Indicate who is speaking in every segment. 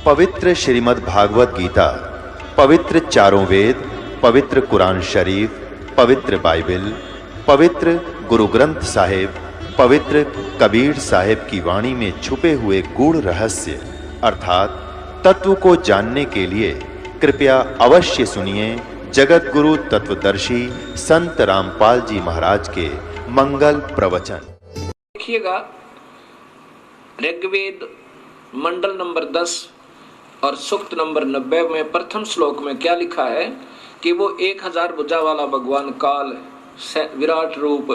Speaker 1: पवित्र श्रीमद् भागवत गीता, पवित्र चारों वेद, पवित्र कुरान शरीफ, पवित्र बाइबल, पवित्र गुरु ग्रंथ साहिब, पवित्र कबीर साहिब की वाणी में छुपे हुए गूढ़ रहस्य अर्थात तत्व को जानने के लिए कृपया अवश्य सुनिए जगत गुरु तत्वदर्शी संत रामपाल जी महाराज के मंगल प्रवचन।
Speaker 2: देखिएगा, ऋग्वेद मंडल नंबर 10 और सूक्त नंबर 90 में प्रथम श्लोक में क्या लिखा है कि वो 1000 भुजा वाला भगवान काल विराट रूप,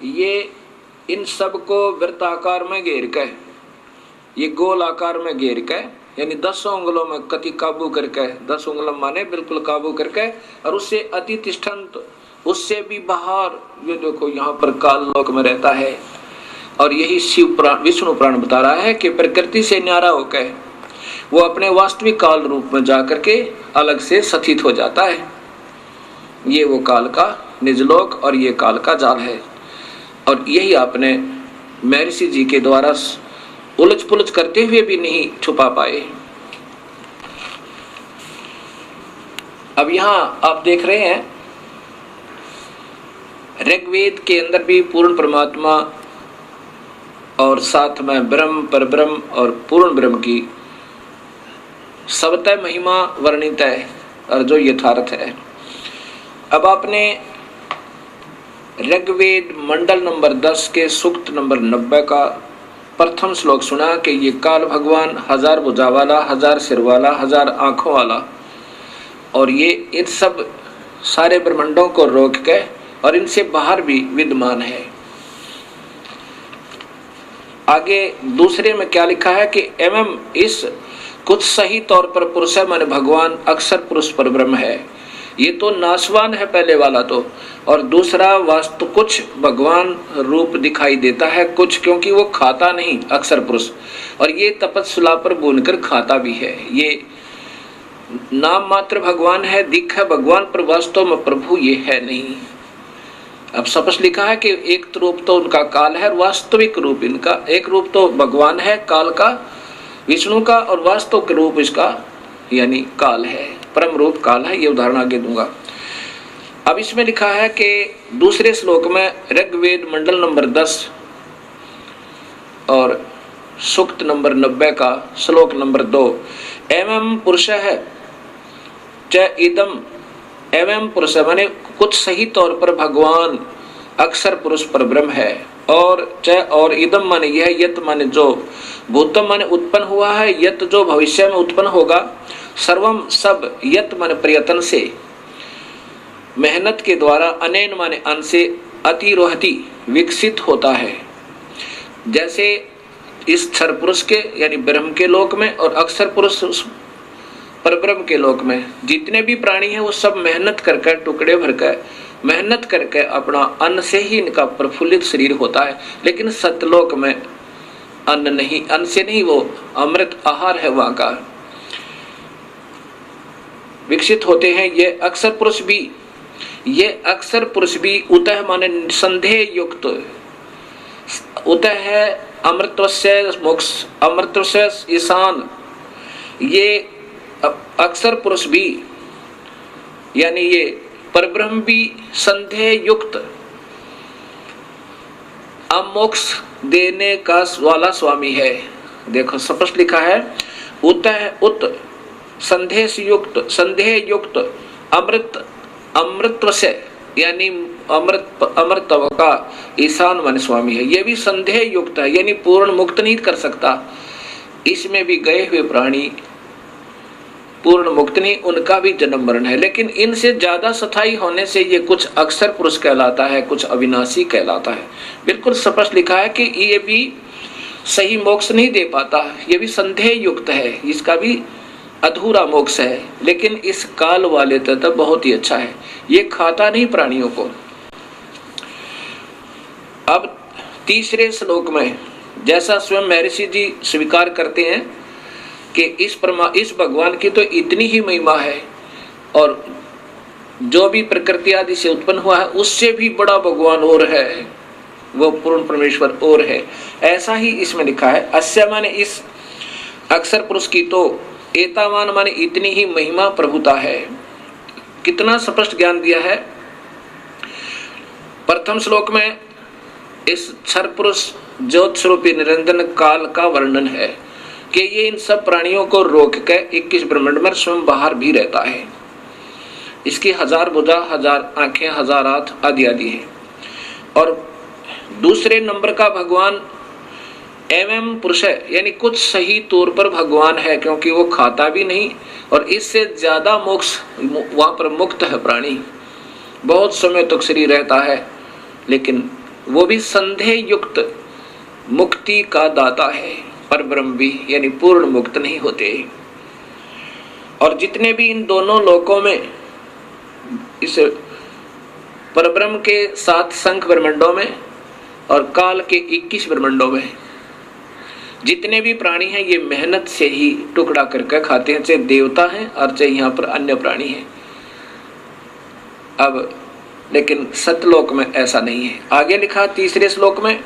Speaker 2: ये इन सब को वृत्ताकार में घेर के, ये गोल आकार में घेर के, यानी 10 उंगलों में कति काबू करके, 10 उंगलों माने बिल्कुल काबू करके, और उससे अति तिष्ठन्त, उससे भी बाहर ये देखो यहाँ पर काल लोक में रहता है। और यही शिव प्राण विष्णु प्राण बता रहा है कि प्रकृति से न्यारा होकर वो अपने वास्तविक काल रूप में जाकर के अलग से स्थित हो जाता है। ये वो काल का निजलोक और ये काल का जाल है। और यही आपने महर्षि जी के द्वारा उलझ पुलझ करते हुए भी नहीं छुपा पाए। अब यहाँ आप देख रहे हैं ऋग्वेद के अंदर भी पूर्ण परमात्मा और साथ में ब्रह्म, परब्रह्म और पूर्ण ब्रह्म की सबतः महिमा वर्णित है और जो यथार्थ है। अब आपने ऋग्वेद मंडल नंबर 10 के सूक्त नंबर 90 का प्रथम श्लोक सुना कि ये काल भगवान 1000 भुजा वाला, 1000 सिर वाला, 1000 आंखों वाला, और ये इन सब सारे ब्रह्मांडों को रोक के और इनसे बाहर भी विद्यमान है। आगे दूसरे में क्या लिखा है कि एवं इस कुछ सही तौर पर पुरुष है माने भगवान अक्षर पुरुष पर ब्रह्म है। ये तो नाशवान है पहले वाला तो, और दूसरा वास्तु कुछ भगवान रूप दिखाई देता है कुछ, क्योंकि वो खाता नहीं अक्षर पुरुष, और ये तपस्या पर बुनकर खाता भी है। ये नाम मात्र भगवान है, दिख है भगवान, पर वास्तव में प्रभु ये है नहीं। अब स्पष्ट लिखा है कि एक रूप तो उनका काल है, वास्तविक रूप इनका एक रूप तो भगवान है काल का, विष्णु का, और वास्तविक रूप इसका यानी काल है, परम रूप काल है। ये उदाहरण आगे दूंगा। अब इसमें लिखा है कि दूसरे श्लोक में ऋग्वेद मंडल नंबर 10 और सूक्त नंबर 90 का श्लोक नंबर 2, एवं पुरुष है च इदम, एवं पुरुष माने कुछ सही तौर पर भगवान अक्षर पुरुष पर ब्रह्म है, और च और इदम माने यह, यत माने जो, भूतम माने उत्पन्न हुआ है, यत जो भविष्य में उत्पन्न होगा, सर्वम सब, यत माने प्रयत्न से, मेहनत के द्वारा, अनेन माने अन से, अतिरोहति विकसित होता है। जैसे इस क्षर पुरुष के यानी ब्रह्म के लोक में और अक्षर पुरुष परब्रह्म के लोक में जितने भी प्राणी हैं वो सब मेहनत करके, टुकड़े भरकर मेहनत करके अपना अन्न से ही इनका प्रफुल्लित शरीर होता है। लेकिन सतलोक में अन्न नहीं, अन्न से नहीं, वो अमृत आहार है वहां का, विकसित होते हैं। ये अक्षर पुरुष भी, ये अक्षर पुरुष भी उतः माने संदेह युक्त, उतः है अमृतस्य मोक्ष, अमृतस्य ईशान। ये अक्षर पुरुष भी यानी ये परब्रह्म भी संदेह युक्त अमोक्ष देने का वाला स्वामी है। देखो स्पष्ट लिखा है, उत संदेह युक्त अमृत, अमृतत्व से यानी अमृतत्व का ईशान मन स्वामी है। ये भी संदेह युक्त है, यानी पूर्ण मुक्त नहीं कर सकता। इसमें भी गए हुए प्राणी पूर्ण मुक्त नहीं, उनका भी जन्म मरण है। लेकिन इनसे ज्यादा स्थायी होने से ये कुछ अक्षर पुरुष कहलाता है, कुछ अविनाशी कहलाता है। बिल्कुल स्पष्ट लिखा है कि ये भी सही मोक्ष नहीं दे पाता, ये भी संदेह युक्त है, इसका भी अधूरा मोक्ष है। लेकिन इस काल वाले तत्व बहुत ही अच्छा है, ये खाता नहीं प्राणियों को। अब तीसरे श्लोक में जैसा स्वयं महर्षि जी स्वीकार करते हैं कि इस भगवान की तो इतनी ही महिमा है, और जो भी प्रकृति आदि से उत्पन्न हुआ है उससे भी बड़ा भगवान और है, वो पूर्ण परमेश्वर और है। ऐसा ही इसमें लिखा है, अस्य माने इस अक्षर पुरुष की तो एतावान माने इतनी ही महिमा प्रभुता है। कितना स्पष्ट ज्ञान दिया है। प्रथम श्लोक में इस क्षर पुरुष ज्योत स्वरूपी निरंजन काल का वर्णन है कि ये इन सब प्राणियों को रोक के 21 ब्रह्मांड में स्वयं बाहर भी रहता है। इसकी 1000 भुजा, 1000 आंखें, 1000 हाथ आदि आदि है। और दूसरे नंबर का भगवान एवं पुरुष है, यानी कुछ सही तौर पर भगवान है, क्योंकि वो खाता भी नहीं और इससे ज्यादा मोक्ष वहां पर मुक्त है प्राणी। बहुत समय तक शरीर रहता है, लेकिन वो भी संदेह युक्त मुक्ति का दाता है। पर ब्रह्म भी यानी पूर्ण मुक्त नहीं होते। और जितने भी इन दोनों लोकों में इस परब्रह्म के 7 संख्य ब्रह्मांडों में और काल के 21 ब्रह्मांडों में जितने भी प्राणी हैं, ये मेहनत से ही टुकड़ा करके खाते हैं, चाहे देवता हैं और चाहे यहाँ पर अन्य प्राणी हैं। अब लेकिन सतलोक में ऐसा नहीं है। आगे लिखा तीसरे श्लोक में,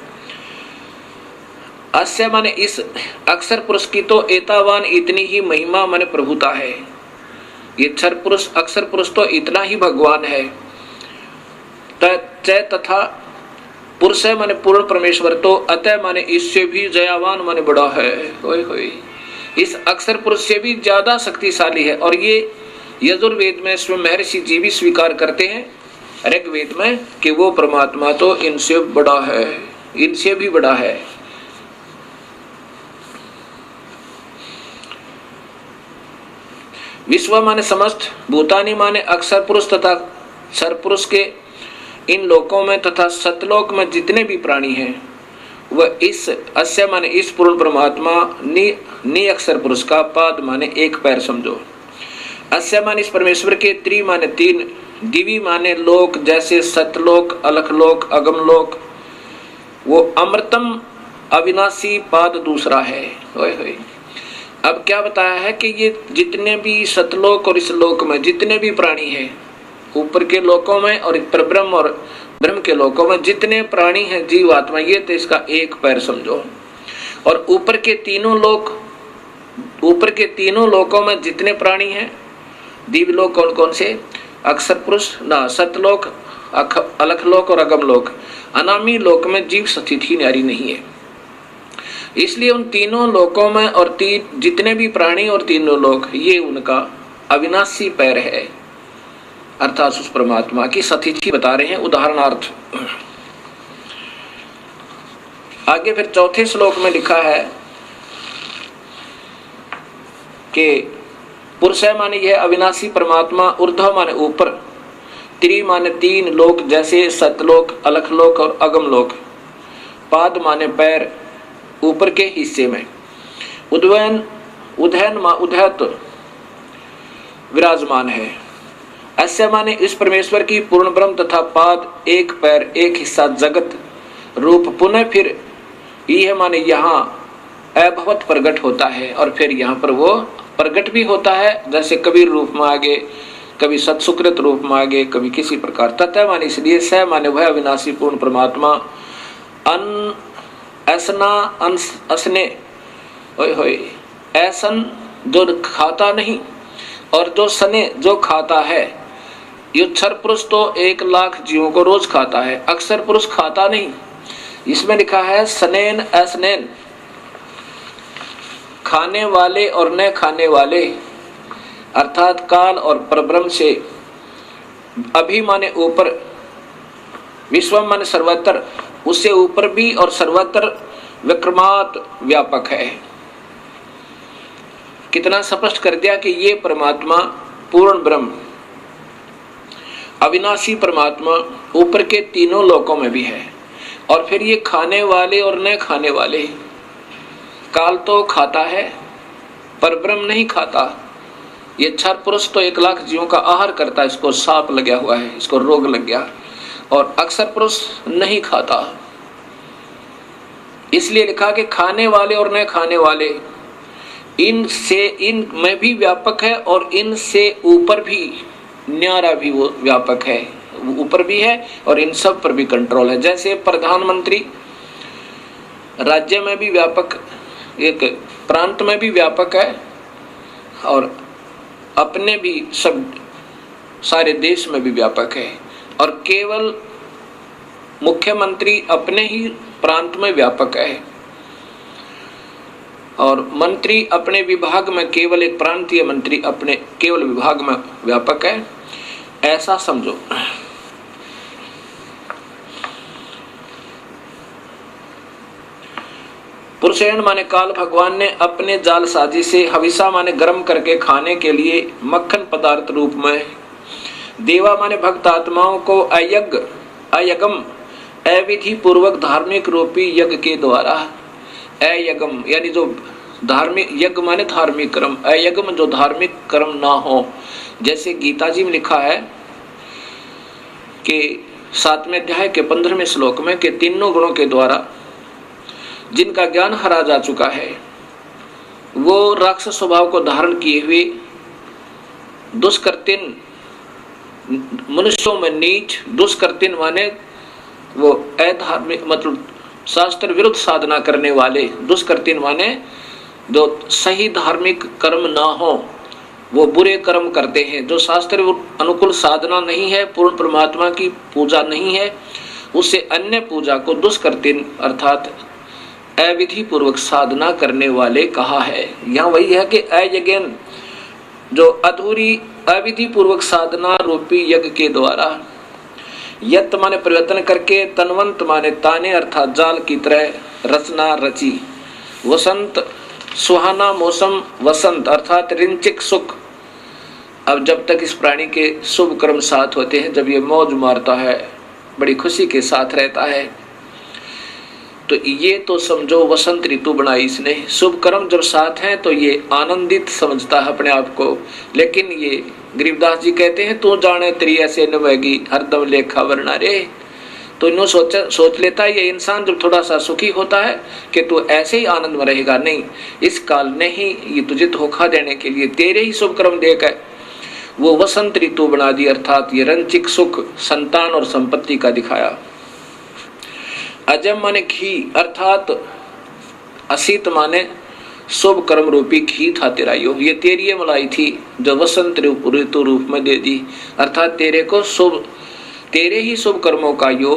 Speaker 2: अस्य माने इस अक्षर पुरुष की तो एतावान इतनी ही महिमा माने प्रभुता है। ये क्षर पुरुष अक्षर पुरुष तो इतना ही भगवान है। तथा पुरुष है माने पूर्ण परमेश्वर तो अतः माने इससे भी जयावान माने बड़ा है। होय होय, इस अक्षर पुरुष से भी ज्यादा शक्तिशाली है। और ये यजुर्वेद में स्वयं महर्षि जी भी स्वीकार करते हैं ऋग्वेद में कि वो परमात्मा तो इनसे बड़ा है, इनसे भी बड़ा है। विश्व माने समस्त, भूतानी माने अक्षर पुरुष तथा क्षर पुरुष के इन लोकों में तथा सतलोक में जितने भी प्राणी हैं वह इस अस्य माने इस पूर्ण परमात्मा नि अक्षर पुरुष का पाद माने एक पैर समझो। अस्य माने इस परमेश्वर के त्रि माने 3, दिवी माने लोक जैसे सतलोक, अलखलोक, अगमलोक, वो अमृतम अविनाशी पाद दूसरा है। होय होय। अब क्या बताया है कि ये जितने भी सतलोक और इस लोक में जितने भी प्राणी हैं, ऊपर के लोकों में और परब्रह्म और ब्रह्म के लोकों में जितने प्राणी हैं जीव आत्मा, ये तो इसका एक पैर समझो। और ऊपर के तीनों लोकों में जितने प्राणी हैं, दिव्य लोक कौन कौन से, अक्षर पुरुष ना, सतलोक, अलखलोक और अगमलोक। अनामी लोक में जीव स्थिति न्यारी नहीं है। इसलिए उन तीनों लोकों में और जितने भी प्राणी और तीनों लोक, ये उनका अविनाशी पैर है, अर्थात उस परमात्मा की स्थिति बता रहे हैं उदाहरणार्थ। आगे फिर चौथे श्लोक में लिखा है कि पुरुष माने यह अविनाशी परमात्मा, ऊर्ध्व माने ऊपर, त्रि माने 3 लोक जैसे सतलोक, अलखलोक और अगमलोक, पाद माने पैर ऊपर के हिस्से में, उदयन उदयत विराजमान है। अस्य माने इस परमेश्वर की पूर्ण ब्रह्म तथा पाद एक पैर एक हिस्सा जगत रूप पुनः फिर यह माने यहाँ अभवत प्रकट होता है। और फिर यहाँ पर वो प्रकट भी होता है, जैसे कबीर रूप में आगे, कभी सत्सुकृत रूप में आगे, कभी किसी प्रकार। तथा माने इसलिए स माने वह अविनाशी पूर्ण परमात्मा अन ऐसना असने होय होय, ऐसन जो खाता नहीं और जो सने जो खाता है। ये क्षर पुरुष तो 1 लाख जीवों को रोज खाता है, अक्षर पुरुष खाता नहीं। इसमें लिखा है सनेन असनेन, खाने वाले और न खाने वाले, अर्थात काल और परब्रह्म से अभी माने ऊपर, विश्व माने सर्वत्र, उससे ऊपर भी और सर्वत्र विक्रमात व्यापक है। कितना स्पष्ट कर दिया कि ये परमात्मा पूर्ण ब्रह्म अविनाशी परमात्मा ऊपर के तीनों लोकों में भी है। और फिर ये खाने वाले और न खाने वाले, काल तो खाता है पर ब्रह्म नहीं खाता। ये क्षर पुरुष तो 1 लाख जीवों का आहार करता है, इसको सांप लगा हुआ है, इसको रोग लग गया, और अक्षर पुरुष नहीं खाता। इसलिए लिखा कि खाने वाले और न खाने वाले, इनसे इन में भी व्यापक है और इनसे ऊपर भी न्यारा भी वो व्यापक है, ऊपर भी है और इन सब पर भी कंट्रोल है। जैसे प्रधानमंत्री राज्य में भी व्यापक एक प्रांत में भी व्यापक है और अपने भी सब सारे देश में भी व्यापक है, और केवल मुख्यमंत्री अपने ही प्रांत में व्यापक है और मंत्री अपने विभाग में, केवल एक प्रांतीय मंत्री अपने केवल विभाग में व्यापक है, ऐसा समझो। पुरुषेण माने काल भगवान ने अपने जालसाजी से हविषा माने गर्म करके खाने के लिए मक्खन पदार्थ रूप में, देवा माने भक्त आत्माओं को अयगम अविधि पूर्वक धार्मिक रूपी यज्ञ के द्वारा, अयगम यानी जो धार्मिक, यज्ञ माने धार्मिक कर्म, अयगम जो धार्मिक कर्म ना हो। जैसे गीता जी में लिखा है कि 7वें अध्याय के 15वें श्लोक में कि तीनों गुणों के द्वारा जिनका ज्ञान हरा जा चुका है वो राक्षस स्वभाव को धारण किए हुए दुष्कृतिन, मनुष्यों में नीच, दुष्कृतिन माने वो अधार्मिक मतलब शास्त्र विरुद्ध साधना करने वाले, दुष्कृतिन माने जो सही धार्मिक कर्म ना हो वो बुरे कर्म करते हैं, जो शास्त्र अनुकूल साधना नहीं है, पूर्ण परमात्मा की पूजा नहीं है, उससे अन्य पूजा को दुष्कृतिन अर्थात अविधि पूर्वक साधना करने वाले कहा है। यहाँ वही है कि अयज्ञन जो अधूरी अविधि पूर्वक साधना रूपी यज्ञ के द्वारा, यत माने परिवर्तन करके, तन्वंत माने ताने अर्थात जाल की तरह रचना रची, वसंत सुहाना मौसम, वसंत अर्थात रिंचिक सुख। अब जब तक इस प्राणी के शुभ कर्म साथ होते हैं, जब ये मौज मारता है, बड़ी खुशी के साथ रहता है, तो ये तो समझो वसंत ऋतु बनाई इसने। शुभ कर्म जब साथ हैं तो ये आनंदित समझता है अपने आप को। लेकिन ये गरीबदास जी कहते हैं तू जाने तेरी ऐसे नवेगी हरदम लेखा वरना रे। तो इन्हों सोच लेता है ये इंसान जब थोड़ा सा सुखी होता है कि तू ऐसे ही आनंद में रहेगा। नहीं, इस काल ने ही ये तुझे धोखा देने के लिए तेरे ही शुभ कर्म देकर वो वसंत ऋतु बना दी, अर्थात ये रंचिक सुख संतान और संपत्ति का दिखाया। अजम माने घी अर्थात असीत माने शुभ कर्म रूपी घी था तेरा यो, ये तेरी ये मलाई थी जो वसंत ऋतु रूप में दे दी, अर्थात तेरे को शुभ, तेरे ही शुभ कर्मों का यो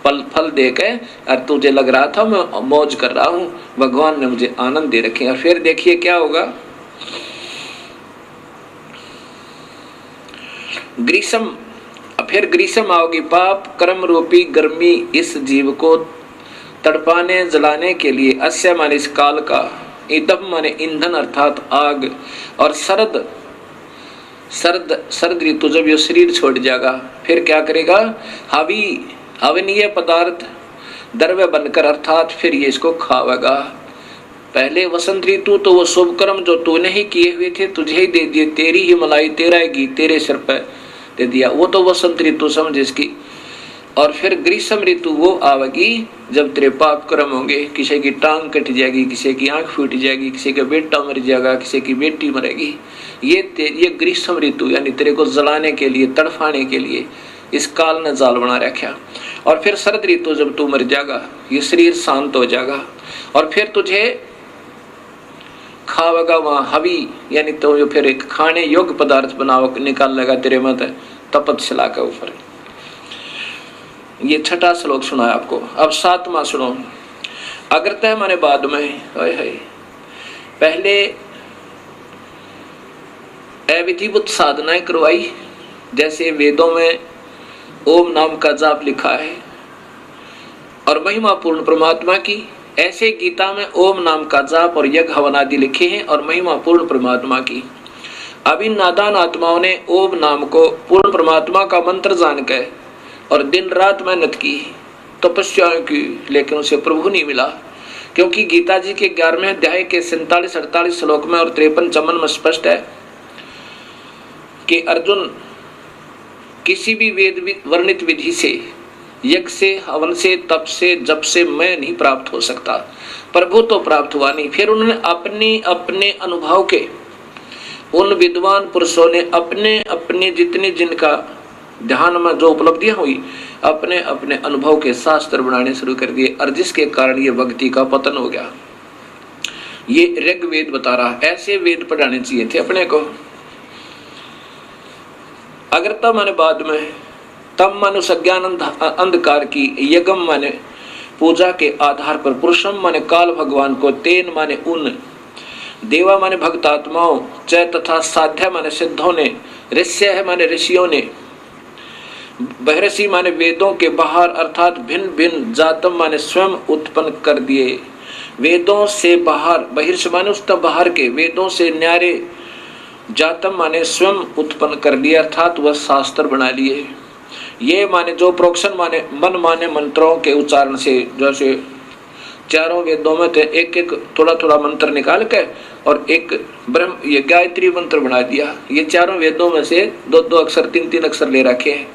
Speaker 2: फल देकर और तुझे लग रहा था मैं मौज कर रहा हूँ, भगवान ने मुझे आनंद दे रखे। और फिर देखिए क्या होगा, ग्रीष्म, फिर ग्रीष्म आओगी, पाप कर्म रूपी गर्मी इस जीव को तड़पाने जलाने के लिए, अस्य माने इस काल का, ईदम माने ईंधन अर्थात आग, और सर्द ऋतु जब ये शरीर छोड़ जाएगा फिर क्या करेगा, हवनीय पदार्थ द्रव्य बनकर अर्थात फिर ये इसको खावेगा। पहले वसंत ऋतु तो वो शुभ कर्म जो तूने ही किए हुए थे तुझे ही दे दिए, तेरी ही मलाई, तेरा घी तेरे सिर पर दे दिया, वो तो वसंत ऋतु समझ इसकी। और फिर ग्रीष्म ऋतु वो आवेगी जब तेरे पाप कर्म होंगे, किसी की टांग कट जाएगी, किसी की आंख फूट जाएगी, किसी का बेटा मर जाएगा, किसी की बेटी मरेगी। ये ग्रीष्म ऋतु यानी तेरे को जलाने के लिए, तड़फाने के लिए इस काल ने जाल बना रखा। और फिर शरद ऋतु जब तू मर जाएगा, ये शरीर शांत हो जाएगा और फिर तुझे खावेगा वहां हवी, यानी तो फिर एक खाने योग्य पदार्थ बनाओ निकाल लेगा तेरे मत तपतशिला के ऊपर। ये छठा श्लोक सुना है आपको। अब सातवां सुनो। अग्रतः माने बाद में, पहले अविधिवत साधनाएं करवाई, जैसे वेदों में ओम नाम का जाप लिखा है और महिमा पूर्ण परमात्मा की, ऐसे गीता में ओम नाम का जाप और यज्ञ हवन आदि लिखे हैं और महिमा पूर्ण परमात्मा की। अब इन नादान आत्माओं ने ओम नाम को पूर्ण परमात्मा का मंत्र जानकर और दिन रात मेहनत की, तपस्याएं की, लेकिन उसे प्रभु नहीं मिला। क्योंकि गीता जी के 11वें अध्याय के 47-48 श्लोक में और 53-54 में स्पष्ट है कि अर्जुन किसी भी वेद वर्णित विधि से, यज्ञ से, हवन से, तप से, जप से मैं नहीं प्राप्त हो सकता, प्रभु तो प्राप्त हुआ नहीं। फिर उन्होंने अपने अपने अनुभव के, उन विद्वान पुरुषों ने अपने अपने जितने जिनका ध्यान में जो उपलब्धियां हुई, अपने अपने अनुभव के शास्त्र बनाने शुरू कर दिए और जिसके कारण ये भक्ति का पतन हो गया। ये ऋग्वेद बता रहा। ऐसे वेद पढ़ाने चाहिए थे अपने को। अगर तब माने बाद में, तब माने सज्ञान अंधकार की, यज्ञम माने पूजा के आधार पर, पुरुषम माने काल भगवान को, तेन माने उन, देवा माने भक्तात्माओं, च तथा साध्य माने सिद्धों ने, ऋष्य है माने ऋषियों ने, बहरसी माने वेदों के बाहर अर्थात भिन्न भिन्न, जातम माने स्वयं उत्पन्न कर दिए। वेदों से बाहर, बहिर्ष माने उस तब बाहर के, वेदों से न्यारे, जातम माने स्वयं उत्पन्न कर दिए अर्थात वह शास्त्र बना लिए। ये माने जो प्रोक्शन माने मन माने मंत्रों के उच्चारण से, जैसे चारों वेदों में थे एक एक थोड़ा थोड़ा मंत्र निकाल के और एक ब्रह्म ये गायत्री मंत्र बना दिया। ये चारों वेदों में से दो दो अक्षर, तीन तीन अक्षर ले रखे हैं।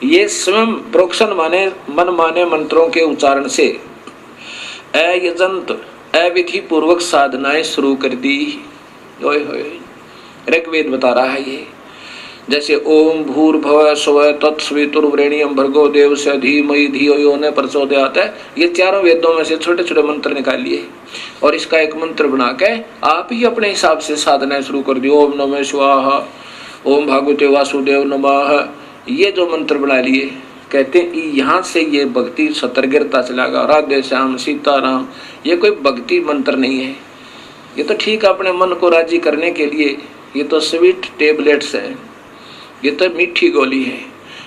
Speaker 2: ये स्वयं प्रोक्शन माने मन माने मंत्रों के उच्चारण से अयजंत अविधि पूर्वक साधनाएं शुरू कर दी। ऋग्वेद बता रहा है ये। जैसे ओम भूर्भुवः स्वः तत्सवितुर्वरेण्यं भर्गो देवस्य धीमहि धियो यो न प्रचोदयात्, ये चारों वेदों में से छोटे छोटे मंत्र निकाल लिए और इसका एक मंत्र बना के आप ही अपने हिसाब से साधना शुरू कर दी। ओम नमः शिवाय, ओम भगवते वासुदेव नमः, ये जो मंत्र बना लिए, कहते हैं यहाँ से ये भक्ति सतर गिरता चला गया। राधे श्याम सीताराम, ये कोई भक्ति मंत्र नहीं है। ये तो ठीक अपने मन को राजी करने के लिए, ये तो स्वीट टेबलेट्स है, ये तो मीठी गोली है।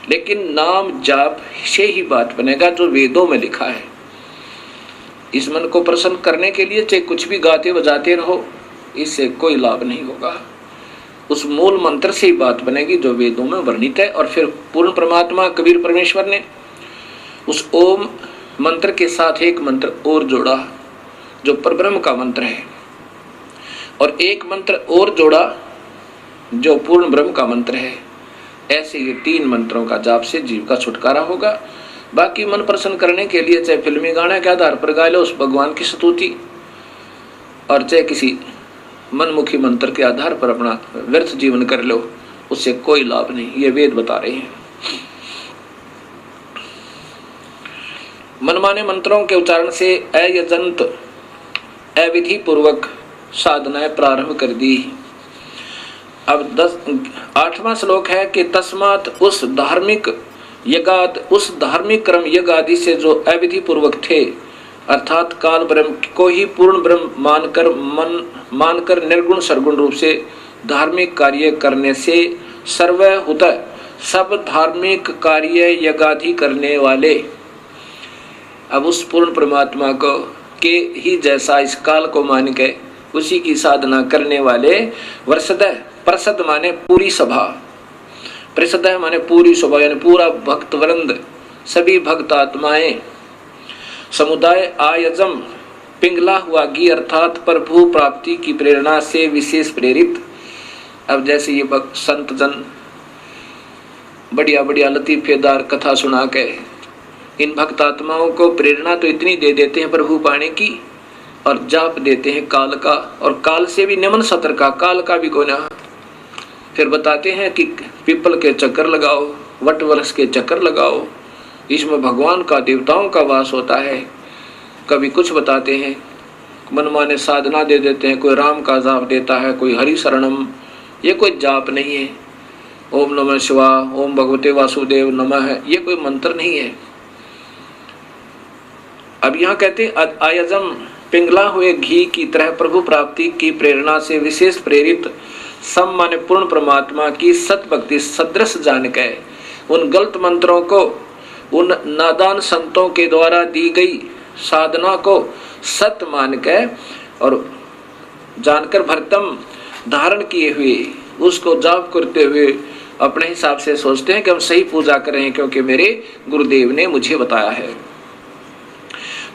Speaker 2: लेकिन नाम जाप से ही बात बनेगा जो वेदों में लिखा है। इस मन को प्रसन्न करने के लिए चाहे कुछ भी गाते बजाते रहो, इससे कोई लाभ नहीं होगा। उस मूल मंत्र से ही बात बनेगी जो वेदों में वर्णित है। और फिर पूर्ण परमात्मा कबीर परमेश्वर ने उस ओम मंत्र के साथ एक मंत्र और जोड़ा जो परब्रह्म का मंत्र है, और एक मंत्र और जोड़ा जो पूर्ण ब्रह्म का मंत्र है। ऐसे ये तीन मंत्रों का जाप से जीव का छुटकारा होगा। बाकी मन प्रसन्न करने के लिए चाहे फिल्मी गाने के आधार पर गा लो उस भगवान की स्तुति, और चाहे किसी मनमुखी मंत्र के आधार पर अपना व्यर्थ जीवन कर लो, उससे कोई लाभ नहीं। ये वेद बता रहे हैं। मनमाने मंत्रों के उच्चारण से अयजंत अविधि पूर्वक साधनाएं प्रारंभ कर दी। अब 8वां श्लोक है कि तस्मात उस धार्मिक यज्ञ, उस धार्मिक क्रम यज्ञ आदि से जो अविधि पूर्वक थे, अर्थात काल ब्रह्म को ही पूर्ण ब्रह्म मानकर निर्गुण सरगुण रूप से धार्मिक कार्य करने से सर्वहुत सब धार्मिक कार्य यज्ञादि करने वाले, अब उस पूर्ण परमात्मा को के ही जैसा इस काल को मान के उसी की साधना करने वाले वर्षद, प्रसद माने पूरी सभा, प्रसद माने पूरी सभा यानी पूरा भक्त वृंद, सभी भक्त आत्माएं, समुदाय आयजम पिंगला हुआ घी अर्थात प्रभु प्राप्ति की प्रेरणा से विशेष प्रेरित। अब जैसे ये भक्त संत जन बढ़िया बढ़िया लतीफेदार कथा सुना के इन भक्त आत्माओं को प्रेरणा तो इतनी दे देते हैं प्रभु पाने की, और जाप देते हैं काल का, और काल से भी निम्न सतर का, काल का भी कोना। फिर बताते हैं कि पीपल के चक्कर लगाओ, वट वृक्ष के चक्कर लगाओ, इसमें भगवान का देवताओं का वास होता है। कभी कुछ बताते हैं, मनमाने साधना दे देते हैं, कोई राम का जाप देता है, कोई हरि शरणम, ये कोई जाप नहीं है। ओम नमः शिवाय, ओम भगवते वासुदेव नमः, ये कोई मंत्र नहीं है। अब यहाँ कहते आयजम पिंगला हुए घी की तरह प्रभु प्राप्ति की प्रेरणा से विशेष प्रेरित सम माने पूर्ण परमात्मा की सत भक्ति सदृश जान के उन गलत मंत्रों को, उन नादान संतों के द्वारा दी गई साधना को सत मान के और जानकर भरतम धारण किए हुए उसको जाप करते हुए अपने हिसाब से सोचते हैं कि हम सही पूजा करें क्योंकि मेरे गुरुदेव ने मुझे बताया है।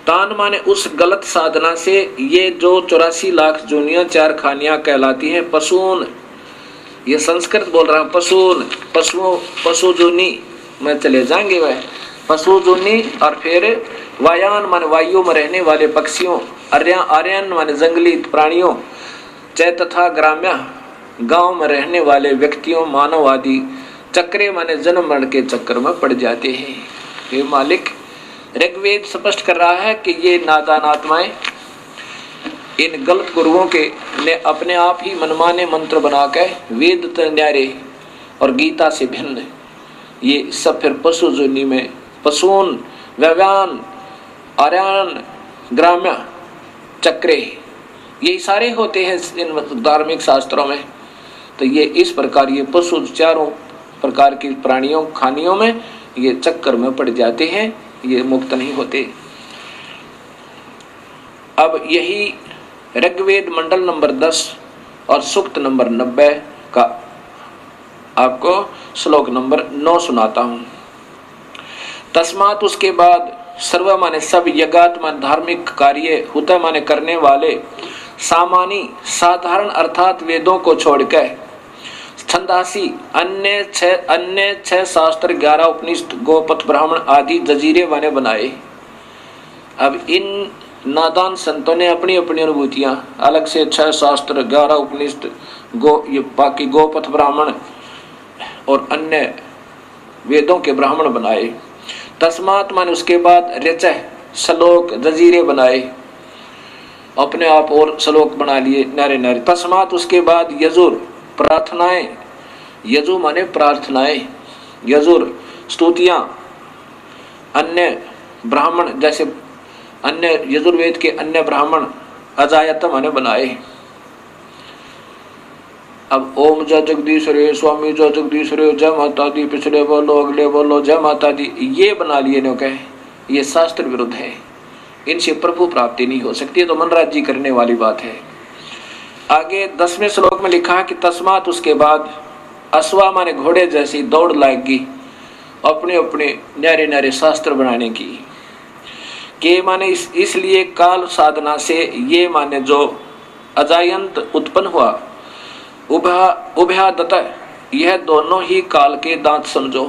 Speaker 2: तान माने उस गलत साधना से ये जो 84 लाख जूनियां चार खानियां कहलाती हैं पशुन, ये संस्कृत बोल रहा हूं, पशुन, पशु जूनी में चले जाएंगे वह पशु जूनी। और फिर वायान माने वायु में रहने वाले पक्षियों, आर्यन माने जंगली प्राणियों, चै तथा ग्राम्य गांव में रहने वाले व्यक्तियों, मानव आदि, चक्रे माने जन्म मरण के चक्कर में पड़ जाते हैं। ये मालिक ऋग्वेद स्पष्ट कर रहा है कि ये नादान आत्माएं इन गलत गुरुओं के ने अपने आप ही मनमाने मंत्र बना के वेद न्यारे और गीता से भिन्न ये सब फिर पशु जोनी में पशून व्यव्यान आर्यन ग्राम्य चक्रे यही सारे होते हैं इन धार्मिक शास्त्रों में। तो ये इस प्रकार ये पशु चारों प्रकार की प्राणियों खानियों में ये चक्कर में पड़ जाते हैं, ये मुक्त नहीं होते। अब यही ऋग्वेद मंडल नंबर 10 और सूक्त नंबर 90 का आपको श्लोक नंबर 9 सुनाता हूं। तस्मात उसके बाद सर्व माने सब यज्ञात्मा धार्मिक कार्य हुता माने करने वाले सामानी साधारण अर्थात वेदों को छोड़कर छंदासी अन्य छह शास्त्र 11 उपनिषद गोपथ ब्राह्मण आदि जजीरे माने बनाए। अब इन नादान संतों ने अपनी अपनी अनुभूतियां अलग से 6 शास्त्र 11 उपनिषद ये बाकी गोपथ ब्राह्मण और अन्य वेदों के ब्राह्मण बनाए। तस्मात माने उसके बाद रचय श्लोक जजीरे बनाए, अपने आप और श्लोक बना लिए नारे नारे। तस्मात उसके बाद यजुर प्रार्थनाएं, यजु माने प्रार्थनाएं, यजुर स्तुतियां, अन्य ब्राह्मण जैसे अन्य यजुर्वेद के अन्य ब्राह्मण अजायत माने बनाए। अब ओम जय जगदीश रे स्वामी जय जगदीश रे जय माता दी पिछले बोलो अगले बोलो जय माता दी, ये बना लिए नो कहे ये शास्त्र विरुद्ध है, इनसे प्रभु प्राप्ति नहीं हो सकती, तो मनराजी करने वाली बात है। आगे 10वें श्लोक में लिखा है कि तस्मात उसके बाद अश्वा माने घोड़े जैसी दौड़ लाएगी अपने अपने न्यारे न्यारे शास्त्र बनाने की। के माने इसलिए काल साधना से ये माने जो अजायंत उत्पन्न हुआ उभयादत यह दोनों ही काल के दांत समझो।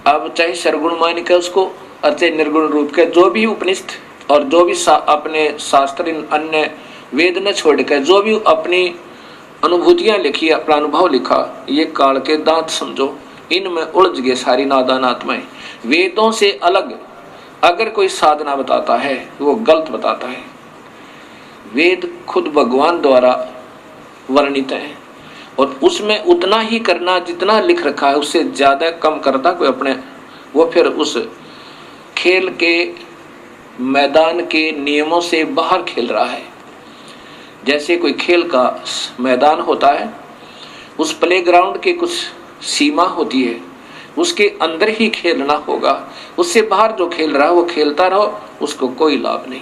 Speaker 2: अब चाहे सरगुण मान के उसको चाहे निर्गुण रूप के जो भी उपनिषद और जो भी अपने शास्त्र अन्य वेद न छोड़कर जो भी अपनी अनुभूतियां लिखी अपना अनुभव लिखा ये काल के दांत समझो। इनमें उलझ गए सारी नादान आत्माएं। वेदों से अलग अगर कोई साधना बताता है वो गलत बताता है। वेद खुद भगवान द्वारा वर्णित है और उसमें उतना ही करना जितना लिख रखा है, उससे ज्यादा कम करता कोई अपने वो फिर उस खेल के मैदान के नियमों से बाहर खेल रहा है। जैसे कोई खेल का मैदान होता है, उस प्लेग्राउंड के कुछ सीमा होती है, उसके अंदर ही खेलना होगा, उससे बाहर जो खेल रहा है वो खेलता रहो, उसको कोई लाभ नहीं।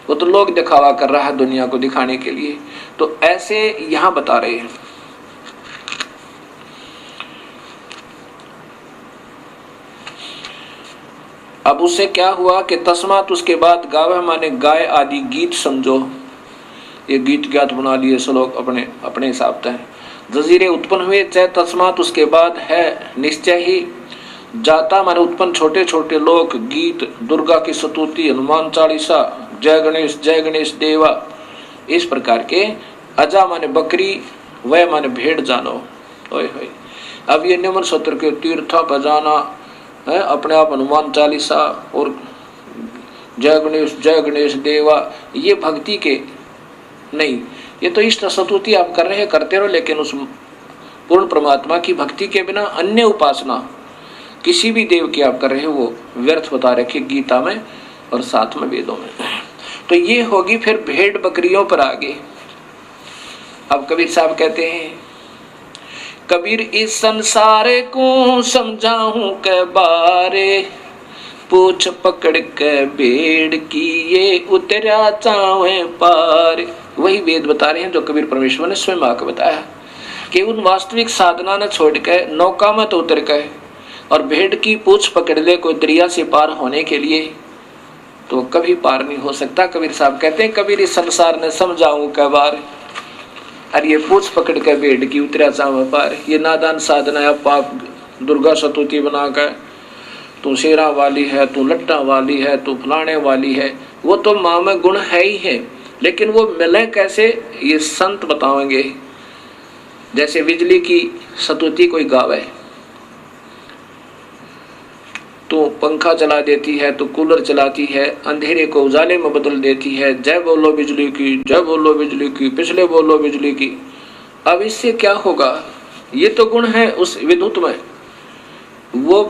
Speaker 2: वो तो लोग दिखावा कर रहा है दुनिया को दिखाने के लिए। तो ऐसे यहां बता रहे हैं। अब उससे क्या हुआ कि तस्मात उसके बाद गावह माने गाय आदि गीत समझो। ये गीत ज्ञात बना लिए श्लोक अपने अपने हिसाब से जजीरे उत्पन्न हुए। चाहे तस्मात उसके बाद है निश्चय ही जाता माने उत्पन्न छोटे छोटे लोग गीत दुर्गा की स्तुति हनुमान चालीसा जय गणेश देवा इस प्रकार के। अजा माने बकरी वह माने भेड़ जानो। ओए होए अब ये निम्न सूत्र के तीर्था बजाना है अपने आप हनुमान चालीसा और जय गणेश देवा ये भक्ति के नहीं, ये तो इष्ट स्तुति आप कर रहे हैं करते रहो, लेकिन उस पूर्ण परमात्मा की भक्ति के बिना अन्य उपासना किसी भी देव की आप कर रहे हो वो व्यर्थ बता रखे गीता में और साथ में वेदों में। तो ये होगी फिर भेड़ बकरियों पर आगे। अब कबीर साहब कहते हैं कबीर इस संसार को समझाऊं के बारे पूछ पकड़ के भेड़ की ये उतरा चावे पार। वही वेद बता रहे हैं जो कबीर परमेश्वर ने स्वयं आकर बताया कि उन वास्तविक साधना न छोड़ के नौका मत उतर के और भेड़ की पूछ पकड़ ले कोई दरिया से पार होने के लिए, तो कभी पार नहीं हो सकता। कबीर साहब कहते हैं कबीर इस संसार ने समझाऊं के बार, अरे ये पूछ पकड़ के भेड़ की उतरा चावे पार, ये नादान साधना है। पाप दुर्गा स्तुति बना कर तू शेरा वाली है, तू लट्टा वाली है, तू फलाने वाली है, वो तो माँ में गुण है ही है, लेकिन वो मिले कैसे ये संत बताएंगे। जैसे बिजली की स्तुति कोई गावे तू पंखा चला देती है, तू कूलर चलाती है, अंधेरे को उजाले में बदल देती है, जय बोलो बिजली की, जय बोलो बिजली की, पिछले बोलो बिजली की। अब इससे क्या होगा? ये तो गुण है उस विद्युत में, वो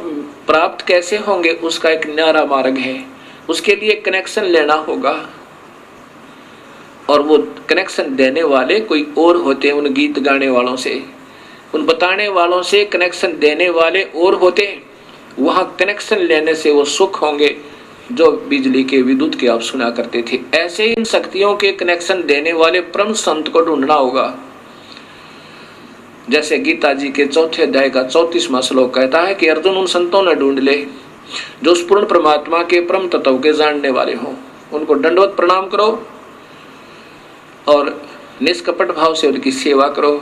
Speaker 2: प्राप्त कैसे होंगे उसका एक न्यारा मार्ग है। उसके लिए कनेक्शन लेना होगा, और वो कनेक्शन देने वाले कोई और होते हैं, उन गीत गाने वालों से, उन बताने वालों से कनेक्शन देने वाले और होते हैं। वहां कनेक्शन लेने से वो सुख होंगे जो बिजली के विद्युत के आप सुना करते थे। ऐसे इन शक्तियों के कनेक्शन देने वाले परम संत को ढूंढना होगा। जैसे गीता जी के 4 अध्याय का 34वां श्लोक कहता है कि अर्जुन उन संतों ने ढूंढ ले जो उस पूर्ण परमात्मा के परम तत्व के जानने वाले हों। उनको दंडवत प्रणाम करो और निष्कपट भाव से उनकी सेवा करो,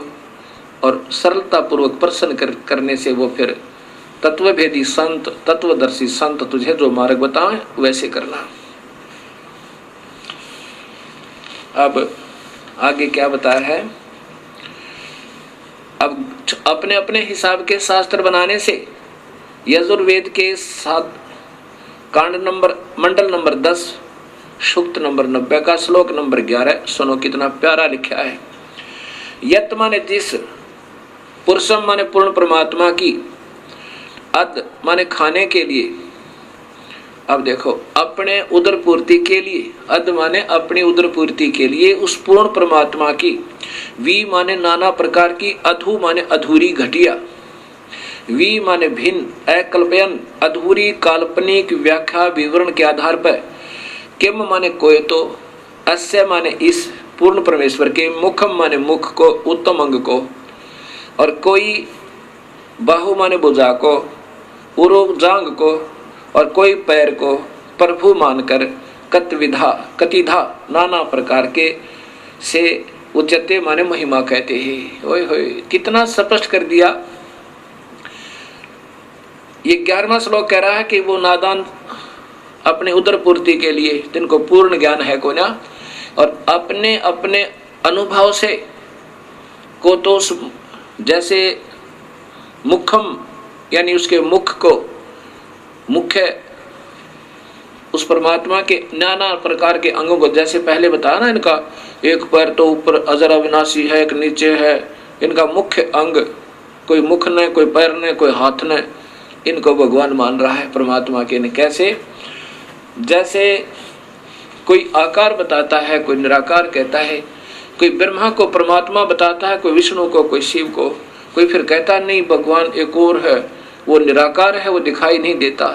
Speaker 2: और सरलता पूर्वक प्रसन्न करने से वो फिर तत्वभेदी संत, तत्वदर्शी संत तुझे जो मार्ग बताएं वैसे करना। अब आगे क्या बताया है? अब अपने अपने हिसाब के शास्त्र बनाने से यजुर्वेद के 7 कांड नंबर मंडल नंबर 10 सूक्त नंबर 90 का श्लोक नंबर 11 सुनो कितना प्यारा लिखा है। यत माने जिस, पुरुषम माने पूर्ण परमात्मा की, अद माने खाने के लिए। अब देखो, अपने उदर पूर्ति के लिए, अद माने अपनी उदर पूर्ति के लिए उस पूर्ण परमात्मा की, वी माने नाना प्रकार की, अधु माने अधूरी घटिया, वी माने भिन्न, अकल्पयन अधूरी काल्पनिक व्याख्या विवरण के आधार पर, किम माने कोई तो, अस्य माने इस पूर्ण परमेश्वर के, मुखम माने मुख को, उत्तम अंग को, और कोई बाहु माने भुजा को, उरु जांग को, और कोई पैर को प्रभु मानकर कतविधा कतिधा नाना प्रकार के से उच्चते माने महिमा कहते हैं। ओए होए, कितना स्पष्ट कर दिया। ये 11वां श्लोक कह रहा है कि वो नादान अपने उदर पूर्ति के लिए, जिनको पूर्ण ज्ञान है को ना, और अपने अपने अनुभव से को तो जैसे मुखम यानी उसके मुख को, मुख्य उस परमात्मा के नाना प्रकार के अंगों को, जैसे पहले बताया ना, इनका एक पैर तो ऊपर अजर अविनाशी है, एक नीचे है, इनका मुख्य अंग, कोई मुख ने, कोई पैर ने, कोई हाथ ने, इनको भगवान मान रहा है परमात्मा के। ने कैसे? जैसे कोई आकार बताता है, कोई निराकार कहता है, कोई ब्रह्मा को परमात्मा बताता है, कोई विष्णु को, कोई शिव को, कोई फिर कहता नहीं भगवान एक और है, वो निराकार है, वो दिखाई नहीं देता।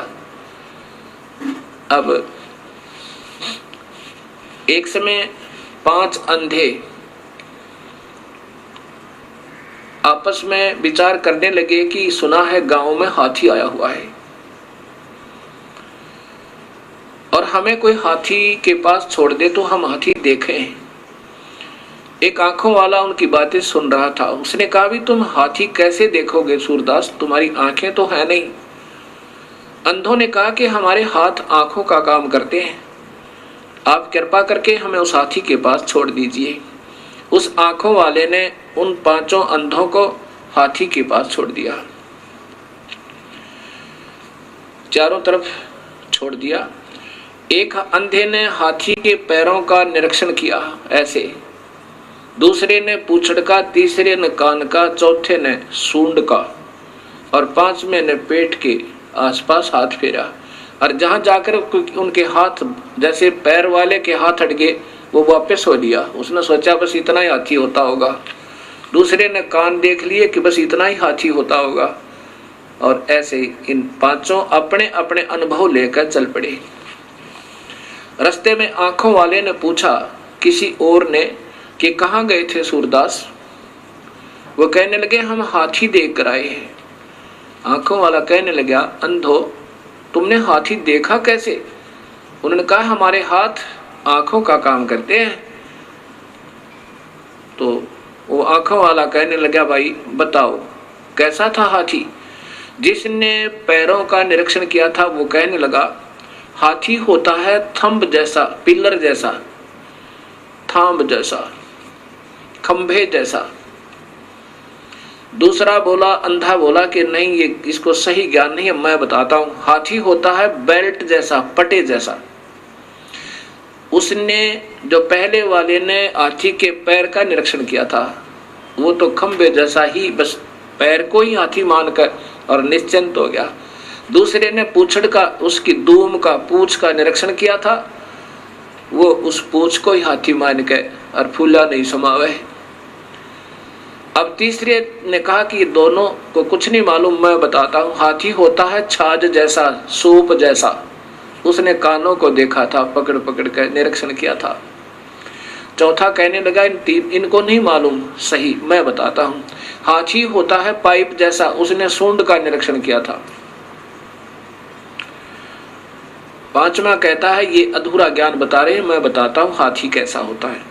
Speaker 2: अब एक समय 5 अंधे आपस में विचार करने लगे कि सुना है गांव में हाथी आया हुआ है, और हमें कोई हाथी के पास छोड़ दे तो हम हाथी देखें। एक आंखों वाला उनकी बातें सुन रहा था। उसने कहा भी तुम हाथी कैसे देखोगे सूरदास, तुम्हारी आंखें तो है नहीं। अंधों ने कहा कि हमारे हाथ आंखों का काम करते हैं, आप कृपा करके हमें उस हाथी के पास छोड़ दीजिए। उस आंखों वाले ने उन 5 अंधों को हाथी के पास छोड़ दिया, चारों तरफ छोड़ दिया। एक अंधे ने हाथी के पैरों का निरीक्षण किया ऐसे, दूसरे ने पूंछड़ का, तीसरे ने कान का, चौथे ने सूंड का, और 5वें ने पेट के आसपास हाथ फेरा। और जहां जाकर उनके हाथ, जैसे पैर वाले के हाथ हट गए, वो वापस हो लिया। उसने सोचा बस इतना ही हाथी होता होगा। दूसरे ने कान देख लिए कि बस इतना ही हाथी होता होगा। और ऐसे इन 5 अपने अपने अनुभव लेकर चल पड़े। रास्ते में आंखों वाले ने पूछा किसी और ने कि कहाँ गए थे सूरदास? वो कहने लगे हम हाथी देख कर आए हैं। आंखों वाला कहने लगा अंधो तुमने हाथी देखा कैसे? उन्होंने कहा हमारे हाथ आंखों का काम करते हैं। तो वो आंखों वाला कहने लगा भाई बताओ कैसा था हाथी? जिसने पैरों का निरीक्षण किया था वो कहने लगा हाथी होता है थंब जैसा, पिलर जैसा, थांब जैसा, खंभे जैसा, दूसरा बोला, अंधा बोला कि नहीं, ये इसको सही ज्ञान नहीं है, मैं बताता हूं। हाथी होता है बेल्ट जैसा, पटे जैसा। उसने, जो पहले वाले ने हाथी के पैर का निरीक्षण किया था, वो तो खंबे जैसा ही, बस पैर को ही हाथी मानकर और निश्चिंत हो गया। दूसरे ने पूंछड़ का, उसकी दूम का, पूंछ का निरीक्षण किया था, वो उस पूंछ को ही हाथी मान के और फूला नहीं समावे। अब तीसरे ने कहा कि ये दोनों को कुछ नहीं मालूम, मैं बताता हूं। हाथी होता है छाछ जैसा, सूप जैसा। उसने कानों को देखा था, पकड़ पकड़ कर निरीक्षण किया था। चौथा कहने लगा इनको नहीं मालूम सही, मैं बताता हूं। हाथी होता है पाइप जैसा, उसने सूंड का निरीक्षण किया था। पांचवा कहता है ये अधूरा ज्ञान बता रहे हैं, मैं बताता हूं हाथी कैसा होता है।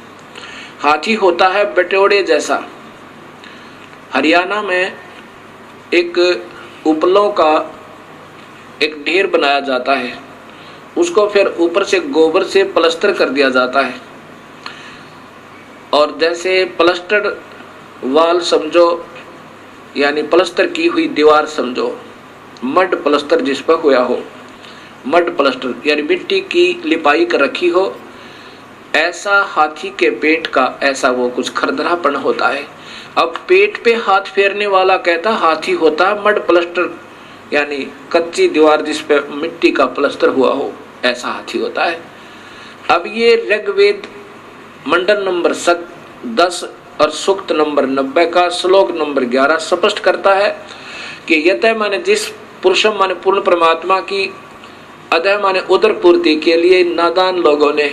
Speaker 2: हाथी होता है बटोड़े जैसा। हरियाणा में एक उपलों का एक ढेर बनाया जाता है, उसको फिर ऊपर से गोबर से प्लास्टर कर दिया जाता है, और जैसे प्लास्टर वाल समझो, यानी प्लास्टर की हुई दीवार समझो, मड प्लास्टर जिस पर हुआ हो, मड प्लास्टर यानी मिट्टी की लिपाई कर रखी हो, ऐसा हाथी के पेट का ऐसा वो कुछ खरदरापन होता है। अब पेट पे हाथ फेरने वाला कहता हाथी होता है मड प्लास्टर, यानी कच्ची दीवार जिस पे मिट्टी का प्लास्टर हुआ हो, ऐसा हाथी होता है। अब ये ऋग्वेद मंडल नंबर 10 और सूक्त नंबर 90 का श्लोक नंबर 11 स्पष्ट करता है कि यतः माने जिस पुरुषम माने पूर्ण परमात्मा की, अधः माने उदर पूर्ति के लिए नादान लोगों ने,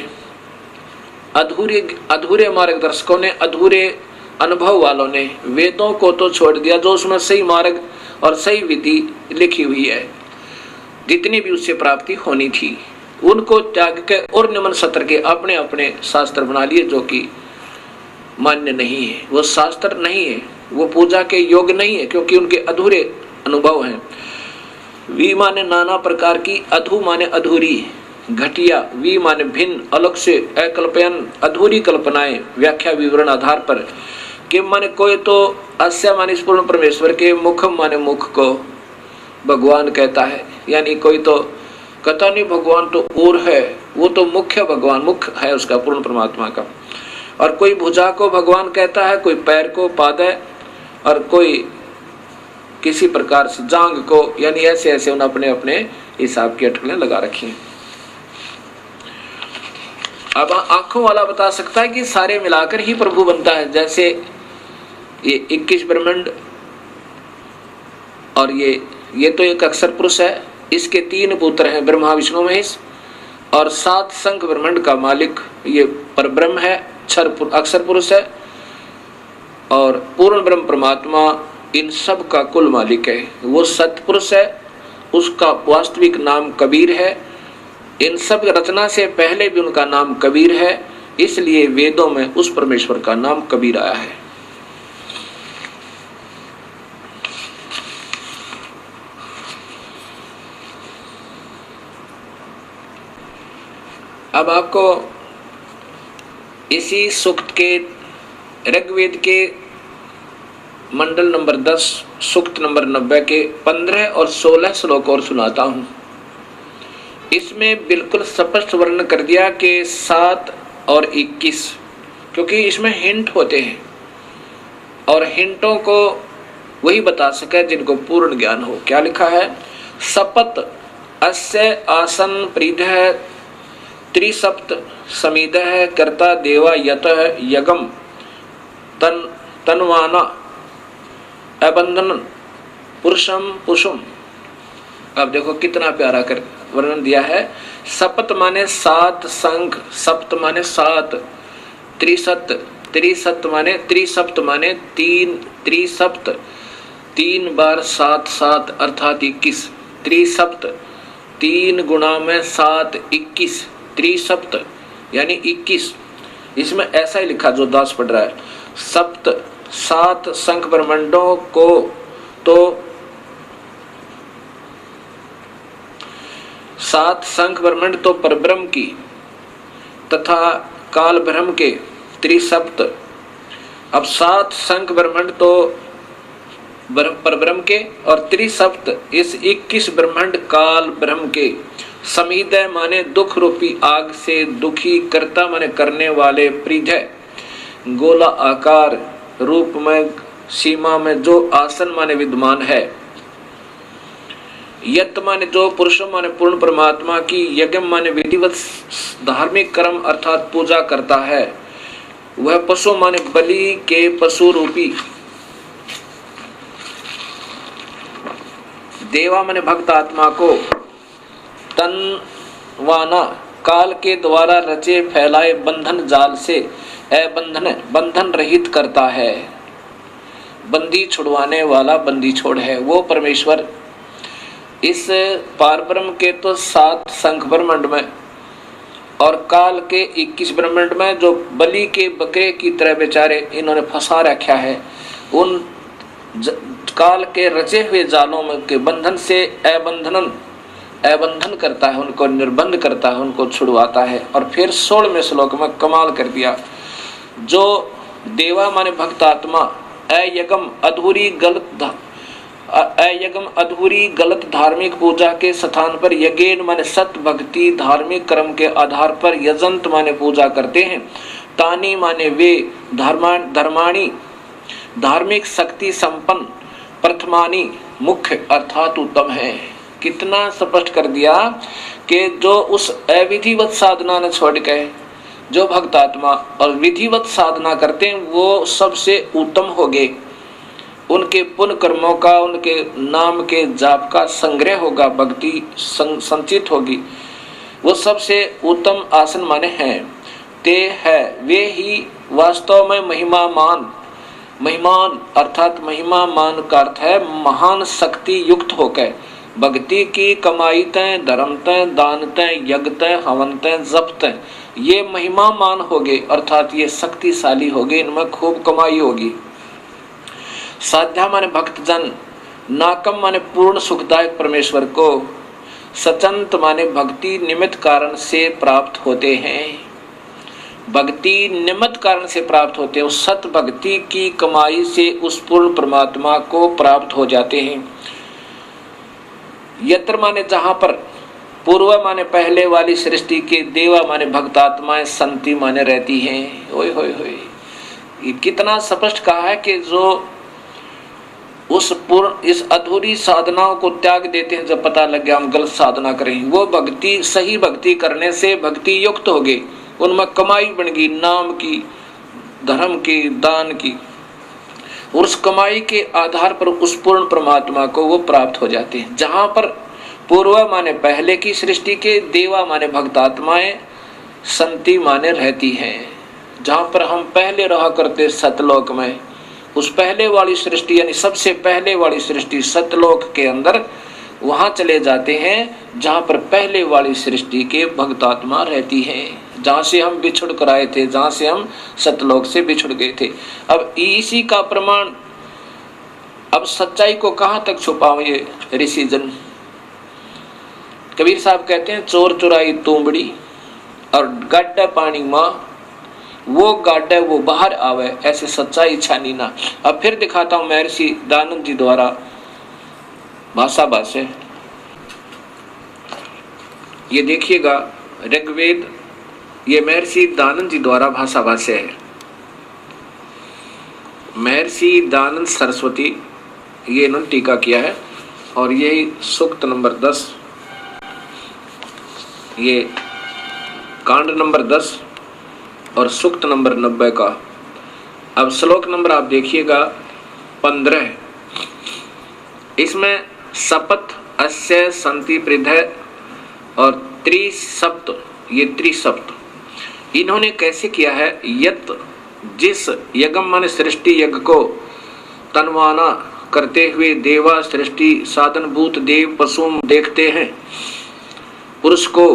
Speaker 2: अधूरे मार्गदर्शकों ने, अधूरे अनुभव वालों ने वेदों को तो छोड़ दिया, जो उसमें सही मार्ग और सही विधि लिखी हुई है, जितनी भी उससे प्राप्ति होनी थी, उनको त्याग के और निम्न सत्र के अपने अपने शास्त्र बना लिए, जो कि मान्य नहीं है। वो शास्त्र नहीं है, वो पूजा के योग्य नहीं है, क्योंकि उनके अधूरे अनुभव हैं। वी माने नाना प्रकार की, अधू माने अधूरी, घटिया, वी माने भिन्न, अलग से, अकल्पयन, अधूरी कल्पनाएं, व्याख्या विवरण आधार पर। कि माने कोई तो अस्य माने पूर्ण परमेश्वर के, मुखम माने मुख को भगवान कहता है, यानी कोई तो कहता नहीं भगवान तो और है, वो तो मुख्य भगवान, मुख है उसका पूर्ण परमात्मा का। और कोई भुजा को भगवान कहता है, कोई पैर को पाद है, और कोई किसी प्रकार से जांग को, यानी ऐसे ऐसे उन्हें अपने अपने हिसाब की अटकलें लगा रखी हैं। अब आंखों वाला बता सकता है कि सारे मिलाकर ही प्रभु बनता है, जैसे ये 21 ब्रह्मांड, और ये तो एक अक्षर पुरुष है, इसके 3 पुत्र हैं, ब्रह्मा विष्णु महेश, और 7 संख ब्रह्मांड का मालिक ये परब्रह्म है, अक्षर पुरुष है, और पूर्ण ब्रह्म परमात्मा इन सब का कुल मालिक है। वो सतपुरुष है, उसका वास्तविक नाम कबीर है। इन सब रचना से पहले भी उनका नाम कबीर है, इसलिए वेदों में उस परमेश्वर का नाम कबीर आया है। अब आपको इसी सूक्त के ऋग्वेद के मंडल नंबर 10 सूक्त नंबर 90 के 15 और 16 श्लोक और सुनाता हूं। इसमें बिल्कुल स्पष्ट वर्णन कर दिया कि 7 और 21, क्योंकि इसमें हिंट होते हैं और हिंटों को वही बता सके जिनको पूर्ण ज्ञान हो। क्या लिखा है? सपत अस्य आसन प्रीधः त्रिसप्त समीधः कर्ता देवा यतः यगम तन्वाना अबंधन पुरुषम पुरुषम। अब देखो कितना प्यारा कर वर्णन दिया है। सप्त माने 7 संख, सप्त माने 7, त्रिसप्त, त्रिसप्त माने त्रिसप्त माने 3, त्रिसप्त 3 बार 7 7 अर्थात 21, त्रिसप्त 3 गुणा में 7 21, त्रिसप्त यानी 21। इसमें ऐसा ही लिखा जो दास पढ़ रहा है। सप्त 7 संख ब्रह्मांडों को तो 7 संख ब्रह्मांड तो परब्रह्म की तथा काल ब्रह्म के त्रिसप्त। अब 7 संख ब्रह्मांड तो परब्रह्म के, और त्रिसप्त इस 21 ब्रह्मांड काल ब्रह्म के। समीदय माने दुख रूपी आग से दुखी, कर्ता माने करने वाले, प्रीधय गोला आकार रूप में सीमा में जो आसन माने विद्यमान है। यत माने जो, पुरुष माने पूर्ण परमात्मा की, यज्ञ माने विधिवत धार्मिक कर्म अर्थात पूजा करता है। वह पशु माने बलि के पशु रूपी, देवा माने भक्त आत्मा को, तनवाना काल के द्वारा रचे फैलाए बंधन जाल से अबंधन बंधन रहित करता है। बंदी छुड़वाने वाला बंदी छोड़ है वो परमेश्वर। इस पारब्रह्म के तो 7 शंख ब्रह्मांड में और काल के 21 ब्रह्मांड में जो बलि के बकरे की तरह बेचारे इन्होंने फंसा रखा है, उन काल के रचे हुए जालों में के बंधन से अबंधन करता है, उनको निर्बंध करता है, उनको छुड़वाता है। और फिर 16वें श्लोक में कमाल कर दिया, जो देवा माने भक्त आत्मा अयगम अधूरी गलत धार्मिक पूजा के स्थान पर यज्ञ माने सत भक्ति धार्मिक कर्म के आधार पर यजंत माने पूजा करते हैं। तानी माने वे, धर्माणी धार्मिक शक्ति संपन्न, प्रथमानी मुख्य अर्थात उत्तम है। कितना स्पष्ट कर दिया कि जो उस अविधिवत साधना ने छोड़ के जो भक्त आत्मा और विधिवत साधना करते हैं वो सबसे उत्तम हो गए। उनके पुण्य कर्मों का, उनके नाम के जाप का संग्रह होगा, भक्ति संचित होगी, वो सबसे उत्तम आसन माने हैं। ते है वे ही वास्तव में महिमान अर्थात महिमा मान का अर्थ है महान शक्ति युक्त होकर भक्ति की कमाई तय, धर्म तय, दान तय, यज्ञ तय, हवन तय, जप तय, ये महिमा मान हो गए अर्थात ये शक्तिशाली हो गए, इनमें खूब कमाई होगी। साध्या माने भक्तजन, नाकम माने पूर्ण सुखदायक परमेश्वर को, सचंत माने भक्ति निमित्त कारण से प्राप्त होते हैं। भक्ति निमित्त कारण से प्राप्त होते हैं, उस सत भक्ति की कमाई से उस पूर्ण परमात्मा को प्राप्त हो जाते हैं। यत्र माने जहां पर, पूर्व माने पहले वाली सृष्टि के, देवा माने भक्त आत्माएं, संति माने रहती हैं। ओए होए होए, ये कितना स्पष्ट कहा है कि जो इस अधूरी साधनाओं को त्याग देते हैं, जब पता लग गया हम गलत साधना करें, वो भक्ति सही भक्ति करने से भक्ति युक्त हो गए, उनमें कमाई बन गई, नाम की, धर्म की, दान की, और उस कमाई के आधार पर उस पूर्ण परमात्मा को वो प्राप्त हो जाते हैं। जहां पर पूर्व माने पहले की सृष्टि के, देवा माने भक्त आत्माएं, संति माने रहती हैं। जहां पर हम पहले रहा करते सतलोक में, उस पहले वाली सृष्टि यानी सबसे पहले वाली सृष्टि सतलोक के अंदर, वहां चले जाते हैं जहां पर पहले वाली सृष्टि के भक्त आत्मा रहती है, जहां से हम बिछुड़ कर आए थे, जहां से हम सतलोक से बिछुड़ गए थे। अब इसी का प्रमाण, अब सच्चाई को कहां तक छुपाओ ये ऋषिजन। कबीर साहब कहते हैं, चोर चुराई तूंबड़ी और गड्ढा पानी माँ, वो गाड्डा वो बाहर आवे, ऐसे सच्चाई छानी ना। अब फिर दिखाता हूं महर्षि दानंद जी द्वारा भाषा भाष्य। ये देखिएगा ऋग्वेद, ये महर्षि दानंद जी द्वारा भाषा भाष्य है। महर्षि दानंद सरस्वती, ये इन्होंने टीका किया है, और यही सूक्त नंबर 10, ये कांड नंबर 10 और सूक्त नंबर 90 का। अब श्लोक नंबर आप देखिएगा 15, इसमें सपथ अस्य संति पृथय और त्रिसप्त, ये त्रिसप्त इन्होंने कैसे किया है। यत जिस यज्ञ माने सृष्टि यज्ञ को तनवाना करते हुए देवा सृष्टि साधनभूत देव पशु देखते हैं, पुरुष को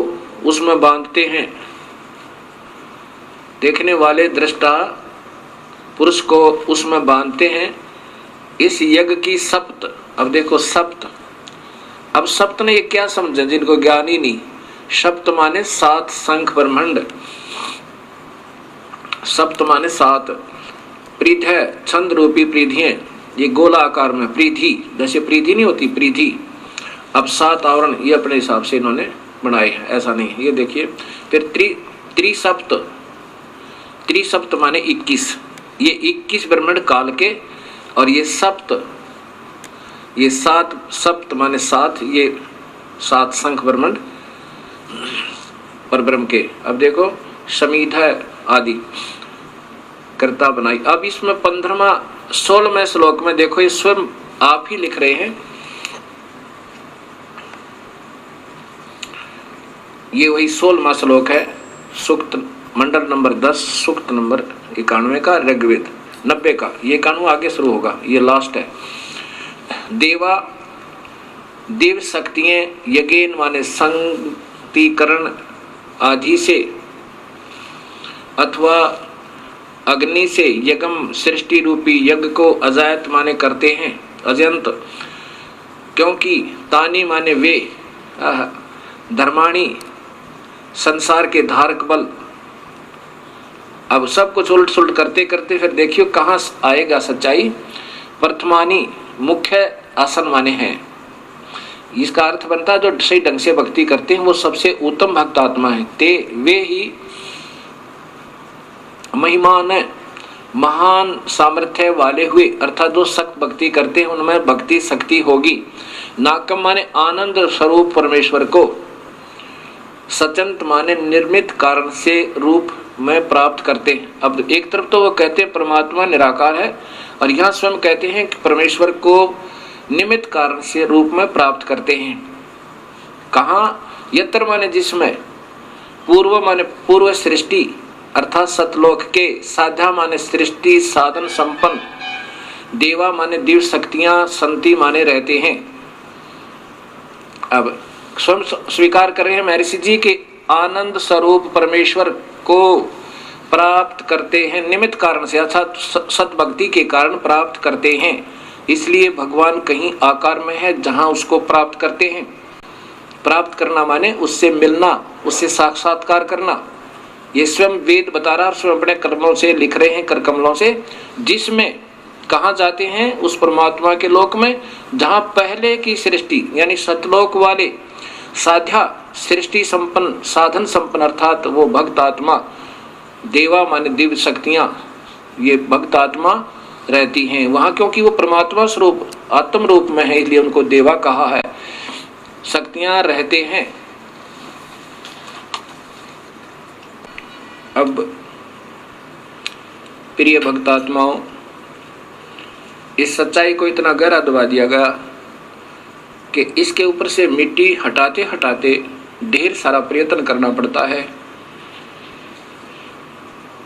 Speaker 2: उसमें बांधते हैं, देखने वाले दृष्टा पुरुष को उसमें बांधते हैं। इस यज्ञ की सप्त, अब देखो सप्त, अब सप्त ने ये क्या समझे जिनको ज्ञान ही नहीं। सप्त माने 7 शंख ब्रह्मांड, सप्त माने 7, प्रीध है छंद रूपी प्रीधियां, ये गोला आकार में प्रीधि, जैसे प्रीधि नहीं होती प्रीधि, अब 7 आवरण ये अपने हिसाब से इन्होंने बनाए हैं, ऐसा नहीं। ये देखिए फिर त्रिसप्त, त्रिसप्त माने 21, ये 21 ब्रह्मांड काल के, और ये सप्त, ये 7 सप्त माने 7, ये 7 शंख ब्रह्मांड पर ब्रह्म के। अब देखो समीधा आदि कर्ता बनाई। अब इसमें 15वां 16वें श्लोक में देखो, ये स्वयं आप ही लिख रहे हैं, ये वही 16वां श्लोक है, सूक्त मंडल नंबर 10, सूक्त नंबर 91 का, ऋग्वेद 90 का, ये 91 आगे शुरू होगा, ये लास्ट है। देवा देव शक्तियां यज्ञ माने संगतिकरण आदि से अथवा अग्नि से यज्ञ सृष्टि रूपी यज्ञ को अजायत माने करते हैं, अजंत, क्योंकि तानी माने वे, धर्माणी संसार के धारक बल। अब सब कुछ उलट सुलट करते करते फिर देखियो कहाँ आएगा सच्चाई। प्रथमानी मुख्य आसन माने हैं, इसका अर्थ बनता है जो सही ढंग से भक्ति करते हैं वो सबसे उत्तम भक्त आत्मा है। ते वे ही महिमान महान सामर्थ्य वाले हुए, अर्थात जो सख्त भक्ति करते हैं उनमें भक्ति शक्ति होगी। नाकम माने आनंद स्वरूप परमेश्वर को, सचंत माने निर्मित कारण से रूप में प्राप्त करते हैं। अब एक तरफ तो वो कहते हैं परमात्मा निराकार है, और यहाँ स्वयं कहते हैं कि परमेश्वर को निमित्त कारण से रूप में प्राप्त करते हैं। कहाँ? यत्र माने जिसमें, पूर्व माने पूर्व सृष्टि अर्थात सतलोक के, साध्या माने सृष्टि साधन संपन्न, देवा माने दिव्य शक्तियां, संति माने रहते हैं। अब स्वयं स्वीकार कर रहे हैं महर्षि जी के आनंद स्वरूप परमेश्वर को प्राप्त करते हैं निमित्त कारण से, अर्थात सतभक्ति के कारण प्राप्त करते हैं। इसलिए भगवान कहीं आकार में है जहां उसको प्राप्त करते हैं। प्राप्त करना माने उससे मिलना, उससे साक्षात्कार करना। ये स्वयं वेद बता रहा है और स्वयं अपने कर्मों से लिख रहे हैं, कर कमलों से, जिसमें कहाँ जाते हैं? उस परमात्मा के लोक में जहां पहले की सृष्टि यानी सतलोक वाले साध्या सृष्टि संपन्न साधन संपन्न अर्थात वो भक्त आत्मा, देवा माने दिव्य शक्तियां, ये भक्त आत्मा रहती हैं वहां, क्योंकि वो परमात्मा स्वरूप आत्म रूप में है इसलिए उनको देवा कहा है। शक्तियां रहते हैं। अब प्रिय भक्तात्माओं, इस सच्चाई को इतना गहरा दबा दिया गया कि इसके ऊपर से मिट्टी हटाते हटाते ढेर सारा प्रयत्न करना पड़ता है।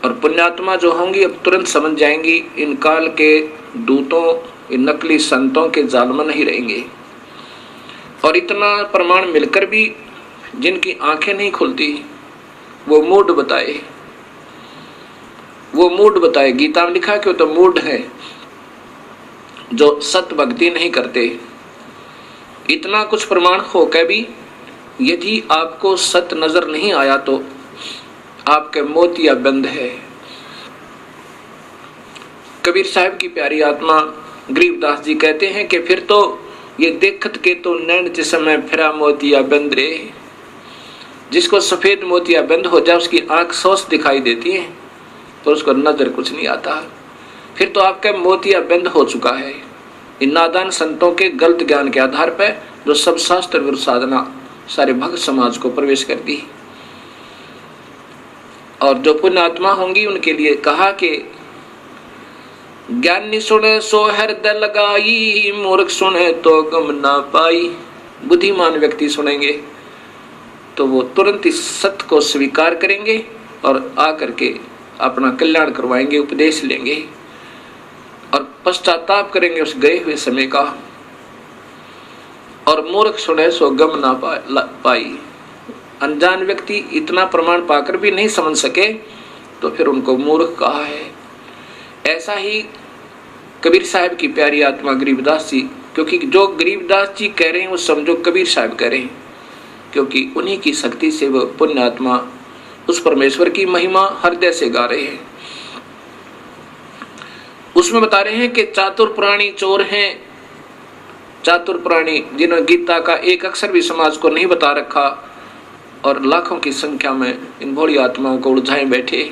Speaker 2: और पुण्यात्मा जो होंगी अब तुरंत समझ जाएंगी इन काल के दूतों, इन नकली संतों के जाल में नहीं रहेंगे। और इतना प्रमाण मिलकर भी जिनकी आंखें नहीं खुलती वो मूड बताए, वो मूड बताए। गीता में लिखा क्यों? तो मूड है जो सत भक्ति नहीं करते। इतना कुछ प्रमाण हो के भी यदि आपको सत नजर नहीं आया तो आपके मोतिया बंद है। कबीर साहब की प्यारी आत्मा गरीबदास जी कहते हैं कि फिर तो ये देखत के तो नैन जिसमें फिरा मोतिया बंद रे। जिसको सफेद मोतिया बंद हो जाए उसकी आंख सोच दिखाई देती है तो उसको नजर कुछ नहीं आता। फिर तो आपका मोतिया बंद हो चुका है इन नादान संतों के गलत ज्ञान के आधार पर, जो सब शास्त्र विरुद्ध साधना सारे भक्त समाज को प्रवेश कर दी। और जो पुण्य आत्मा होंगी उनके लिए कहा कि ज्ञानी सुने सो हृदय लगाई, मूर्ख सुने तो गम ना पाई। बुद्धिमान व्यक्ति सुनेंगे तो वो तुरंत इस सत्य को स्वीकार करेंगे और आकर के अपना कल्याण करवाएंगे, उपदेश लेंगे और पश्चाताप करेंगे उस गए हुए समय का। और मूर्ख सुने सो गम ना पाई। अनजान व्यक्ति इतना प्रमाण पाकर भी नहीं समझ सके तो फिर उनको मूर्ख कहा है। ऐसा ही कबीर साहब की प्यारी आत्मा गरीबदास जी, क्योंकि जो गरीबदास जी कह रहे हैं वो समझो कबीर साहब कह रहे हैं, क्योंकि उन्हीं की शक्ति से वो पुण्य आत्मा उस परमेश्वर की महिमा हृदय से गा रहे हैं। उसमें बता रहे हैं कि चातुर प्राणी चोर हैं। चातुर प्राणी जिन्होंने गीता का एक अक्षर भी समाज को नहीं बता रखा और लाखों की संख्या में इन भोली आत्माओं को उलझाए बैठे,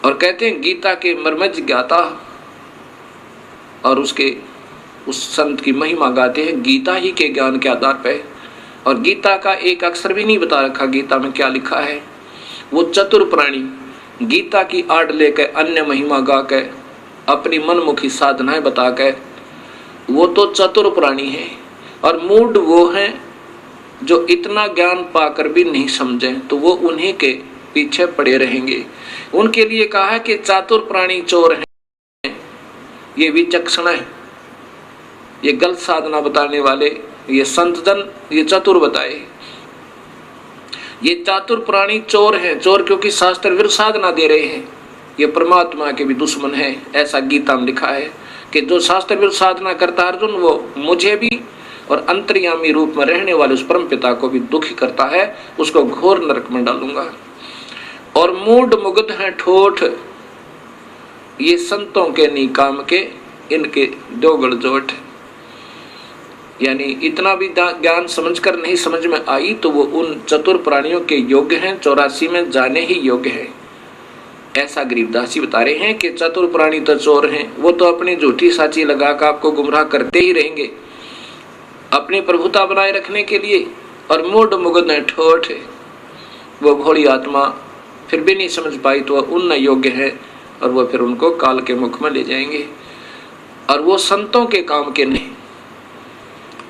Speaker 2: और कहते हैं गीता के मर्मज्ञ ज्ञाता, और उस संत की महिमा गाते हैं गीता ही के ज्ञान के आधार पर, और गीता का एक अक्षर भी नहीं बता रखा गीता में क्या लिखा है। वो चतुर प्राणी गीता की आड़ लेकर अन्य महिमा गा के अपनी मनमुखी साधनाएं बता के, वो तो चतुर प्राणी है। और मूढ़ वो हैं जो इतना ज्ञान पाकर भी नहीं समझे, तो वो उन्हीं के पीछे पड़े रहेंगे। उनके लिए कहा है कि चातुर प्राणी चोर हैं, ये विचक्षण है, ये गलत साधना बताने वाले, ये संत जन ये चतुर बताए। ये चातुर प्राणी चोर हैं, चोर क्योंकि शास्त्र विरुद्ध साधना दे रहे हैं, ये परमात्मा के भी दुश्मन है। ऐसा गीता में लिखा है कि जो शास्त्र विरुद्ध साधना करता है अर्जुन, वो मुझे भी और अंतर्यामी रूप में रहने वाले उस परम पिता को भी दुखी करता है, उसको घोर नरक में डालूंगा। और मूढ़ मुग्ध हैं ठोठ, ये संतों के निकाम के इनके दो गड़जोट। यानी इतना भी ज्ञान समझकर नहीं समझ में आई तो वो उन चतुर प्राणियों के योग्य हैं, 84 में जाने ही योग्य है। ऐसा गरीबदास जी बता रहे हैं कि चतुर प्राणी तो चोर हैं, वो तो अपनी झूठी साची लगाकर आपको गुमराह करते ही रहेंगे अपनी प्रभुता बनाए रखने के लिए। और मूढ़ मुग्ध है ठोठ, वो भोली आत्मा फिर भी नहीं समझ पाई तो उन योग्य है, और वो फिर उनको काल के मुख में ले जाएंगे। और वो संतों के काम के नहीं,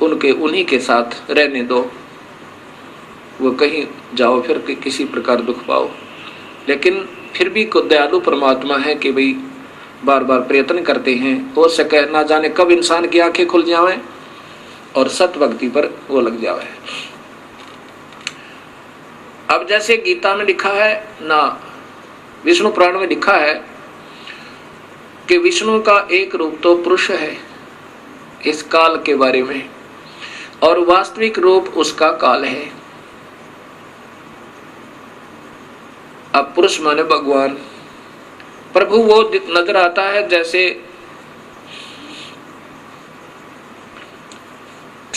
Speaker 2: उनके उन्हीं के साथ रहने दो, वो कहीं जाओ फिर किसी प्रकार दुख पाओ। लेकिन फिर भी दयालु परमात्मा है कि भाई बार बार प्रयत्न करते हैं, हो सके ना जाने कब इंसान की आंखें खुल जाएं और सत भक्ति पर वो लग जाए। अब जैसे गीता में लिखा है ना, विष्णु पुराण में लिखा है कि विष्णु का एक रूप तो पुरुष है इस काल के बारे में, और वास्तविक रूप उसका काल है। अब पुरुष माने भगवान, प्रभु वो नजर आता है जैसे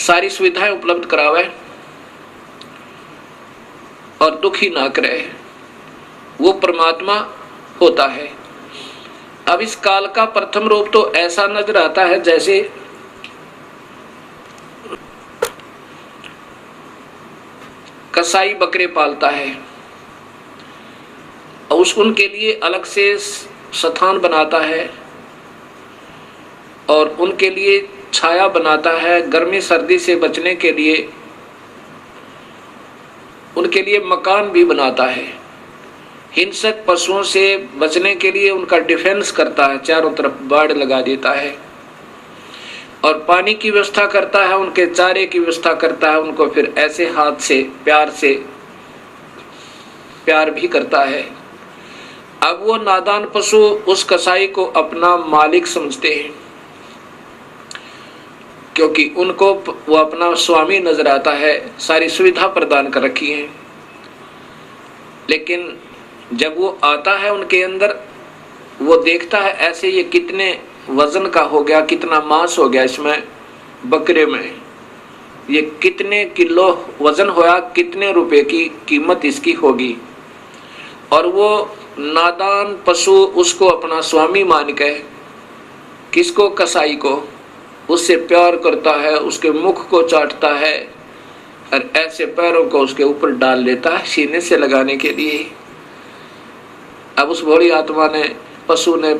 Speaker 2: सारी सुविधाएं उपलब्ध करावे और दुखी ना करे, वो परमात्मा होता है। अब इस काल का प्रथम रूप तो ऐसा नजर आता है जैसे कसाई बकरे पालता है और उनके लिए अलग से स्थान बनाता है और उनके लिए छाया बनाता है, गर्मी सर्दी से बचने के लिए उनके लिए मकान भी बनाता है, हिंसक पशुओं से बचने के लिए उनका डिफेंस करता है, चारों तरफ बाड़ लगा देता है, और पानी की व्यवस्था करता है, उनके चारे की व्यवस्था करता है, उनको फिर ऐसे हाथ से प्यार भी करता है। अब वो नादान पशु उस कसाई को अपना मालिक समझते हैं क्योंकि उनको वो अपना स्वामी नजर आता है, सारी सुविधा प्रदान कर रखी है। लेकिन जब वो आता है उनके अंदर, वो देखता है ऐसे ये कितने वजन का हो गया, कितना मांस हो गया इसमें बकरे में, ये कितने किलो वजन होया, कितने रुपए की कीमत इसकी होगी। और वो नादान पशु उसको अपना स्वामी मान के, किसको, कसाई को, उससे प्यार करता है, उसके मुख को चाटता है और ऐसे पैरों को उसके ऊपर डाल लेता है सीने से लगाने के लिए। अब उस भोली आत्मा ने, पशु ने,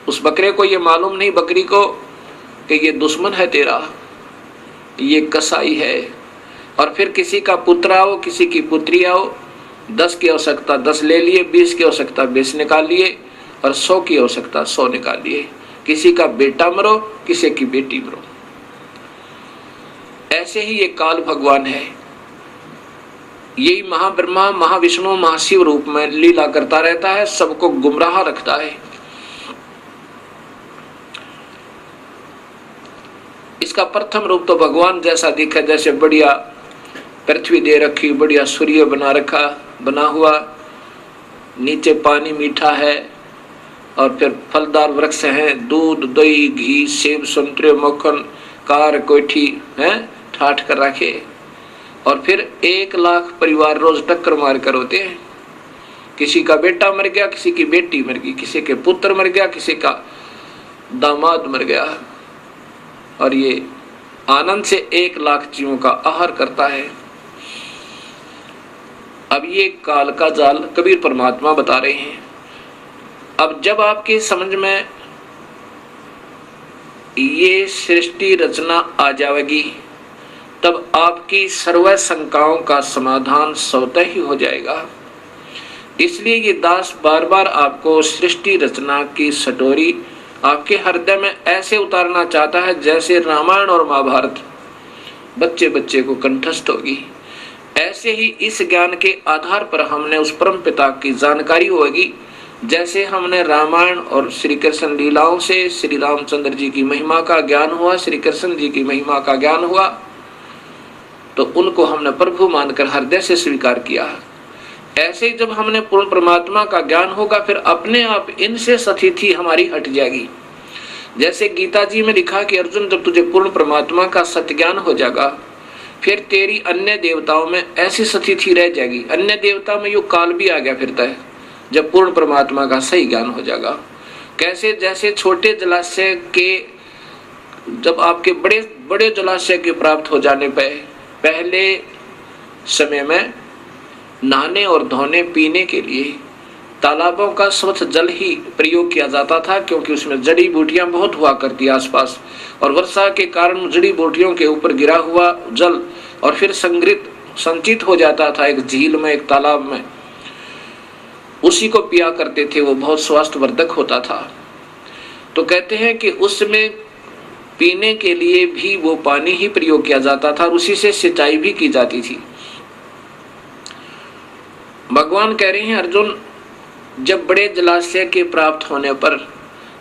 Speaker 2: उस बकरे को ये मालूम नहीं, बकरी को, कि ये दुश्मन है तेरा, ये कसाई है। और फिर किसी का पुत्र आओ, किसी की पुत्री आओ, 10 की आवश्यकता 10 ले लिए, 20 की आवश्यकता 20 निकाल लिए और 100 की आवश्यकता 100 निकाल लिए। किसी का बेटा मरो, किसी की बेटी मरो। ऐसे ही ये काल भगवान है, यही महाब्रह्मा, महाविष्णु, महाशिव रूप में लीला करता रहता है, सबको गुमराह रखता है। इसका प्रथम रूप तो भगवान जैसा दिखा, जैसे बढ़िया पृथ्वी दे रखी, बढ़िया सूर्य बना हुआ, नीचे पानी मीठा है और फिर फलदार वृक्ष हैं, दूध दही घी सेब संतरे मक्खन कार कोठी है ठाठ कर रखे। और फिर 1 लाख परिवार रोज टक्कर मार कर होते हैं। किसी का बेटा मर गया, किसी की बेटी मर गई, किसी के पुत्र मर गया, किसी का दामाद मर गया। और ये आनंद से 1 लाख जीवों का आहार करता है। अब ये काल का जाल कबीर परमात्मा बता रहे हैं। अब जब आपके समझ में ये सृष्टि रचना आ जाएगी तब आपकी सर्व शंकाओं का समाधान स्वतः ही हो जाएगा। इसलिए ये दास बार बार आपको सृष्टि रचना की सटोरी आपके हृदय में ऐसे उतारना चाहता है जैसे रामायण और महाभारत बच्चे बच्चे को कंठस्थ होगी। ऐसे ही इस ज्ञान के आधार पर हमने उस परम पिता की जानकारी होगी। जैसे हमने रामायण और श्री कृष्ण लीलाओं से श्री रामचंद्र जी की महिमा का ज्ञान हुआ, श्री कृष्ण जी की महिमा का ज्ञान हुआ, तो उनको हमने प्रभु मानकर हृदय से स्वीकार किया। ऐसे जब हमने पूर्ण परमात्मा का ज्ञान होगा फिर अपने आप इनसे स्थिति हमारी हट जाएगी। जैसे गीता जी में लिखा कि अर्जुन जब तुझे पूर्ण परमात्मा का सत्य ज्ञान हो जाएगा फिर तेरी अन्य देवताओं में ऐसी स्थिति रह जाएगी। अन्य देवता में यो काल भी आ गया फिरता है जब पूर्ण परमात्मा का सही ज्ञान हो जाएगा। कैसे? जैसे छोटे जलाशय के जब आपके बड़े बड़े जलाशय के प्राप्त हो जाने पर पहले समय में नहाने और धोने पीने के लिए तालाबों का स्वच्छ जल ही प्रयोग किया जाता था, क्योंकि उसमें जड़ी बूटियां बहुत हुआ करती आसपास, और वर्षा के कारण जड़ी बूटियों के ऊपर गिरा हुआ जल और फिर संचित हो जाता था एक झील में, एक तालाब में, उसी को पिया करते थे। वो बहुत स्वास्थ्यवर्धक होता था। तो कहते हैं कि उसमें पीने के लिए भी वो पानी ही प्रयोग किया जाता था और उसी से सिंचाई भी की जाती थी। भगवान कह रहे हैं अर्जुन जब बड़े जलाशय के प्राप्त होने पर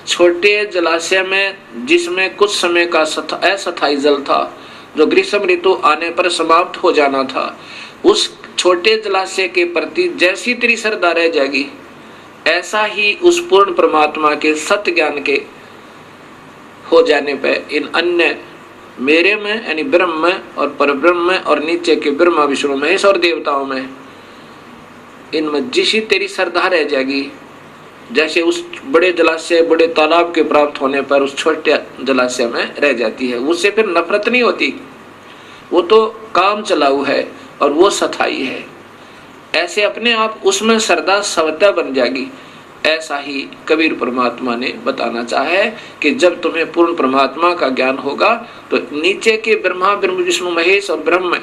Speaker 2: छोटे जलाशय में जिसमें कुछ समय का अस्थायी जल था जो ग्रीष्म ऋतु आने पर समाप्त हो जाना था, उस छोटे जलाशय के प्रति जैसी तेरी श्रद्धा रह जाएगी ऐसा ही उस पूर्ण परमात्मा के सत्य ज्ञान के हो जाने पर इन अन्य मेरे में यानी ब्रह्म में और परब्रह्म में और नीचे के ब्रह्मा विष्णु महेश और देवताओं में इनमें जिसी तेरी श्रद्धा रह जाएगी जैसे उस बड़े जलाशय बड़े तालाब के प्राप्त होने पर उस छोटे जलाशय में रह जाती है। उससे फिर नफरत नहीं होती, वो तो काम चलाऊ है और वो सथाई है। ऐसे अपने आप उसमें श्रद्धा स्वतः बन जाएगी। ऐसा ही कबीर परमात्मा ने बताना चाहा है कि जब तुम्हें पूर्ण परमात्मा का ज्ञान होगा तो नीचे के ब्रह्मा ब्रह्म विष्णु महेश और ब्रह्म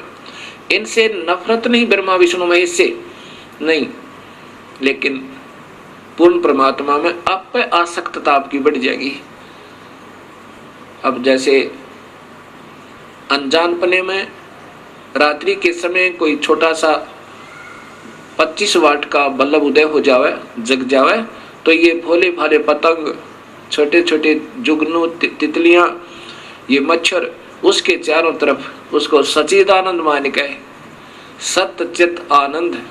Speaker 2: इनसे नफरत नहीं, ब्रह्मा विष्णु महेश से नहीं, लेकिन पूर्ण परमात्मा में आप पे आसक्तता आपकी बढ़ जाएगी। अब जैसे अनजानपने में रात्रि के समय कोई छोटा सा 25 वाट का बल्ब उदय हो जावे, जग जावे, तो ये भोले भाले पतंग, छोटे छोटे जुगनू, तितलियां, ये मच्छर उसके चारों तरफ उसको सच्चिदानंद मान के सत्य चित आनंद,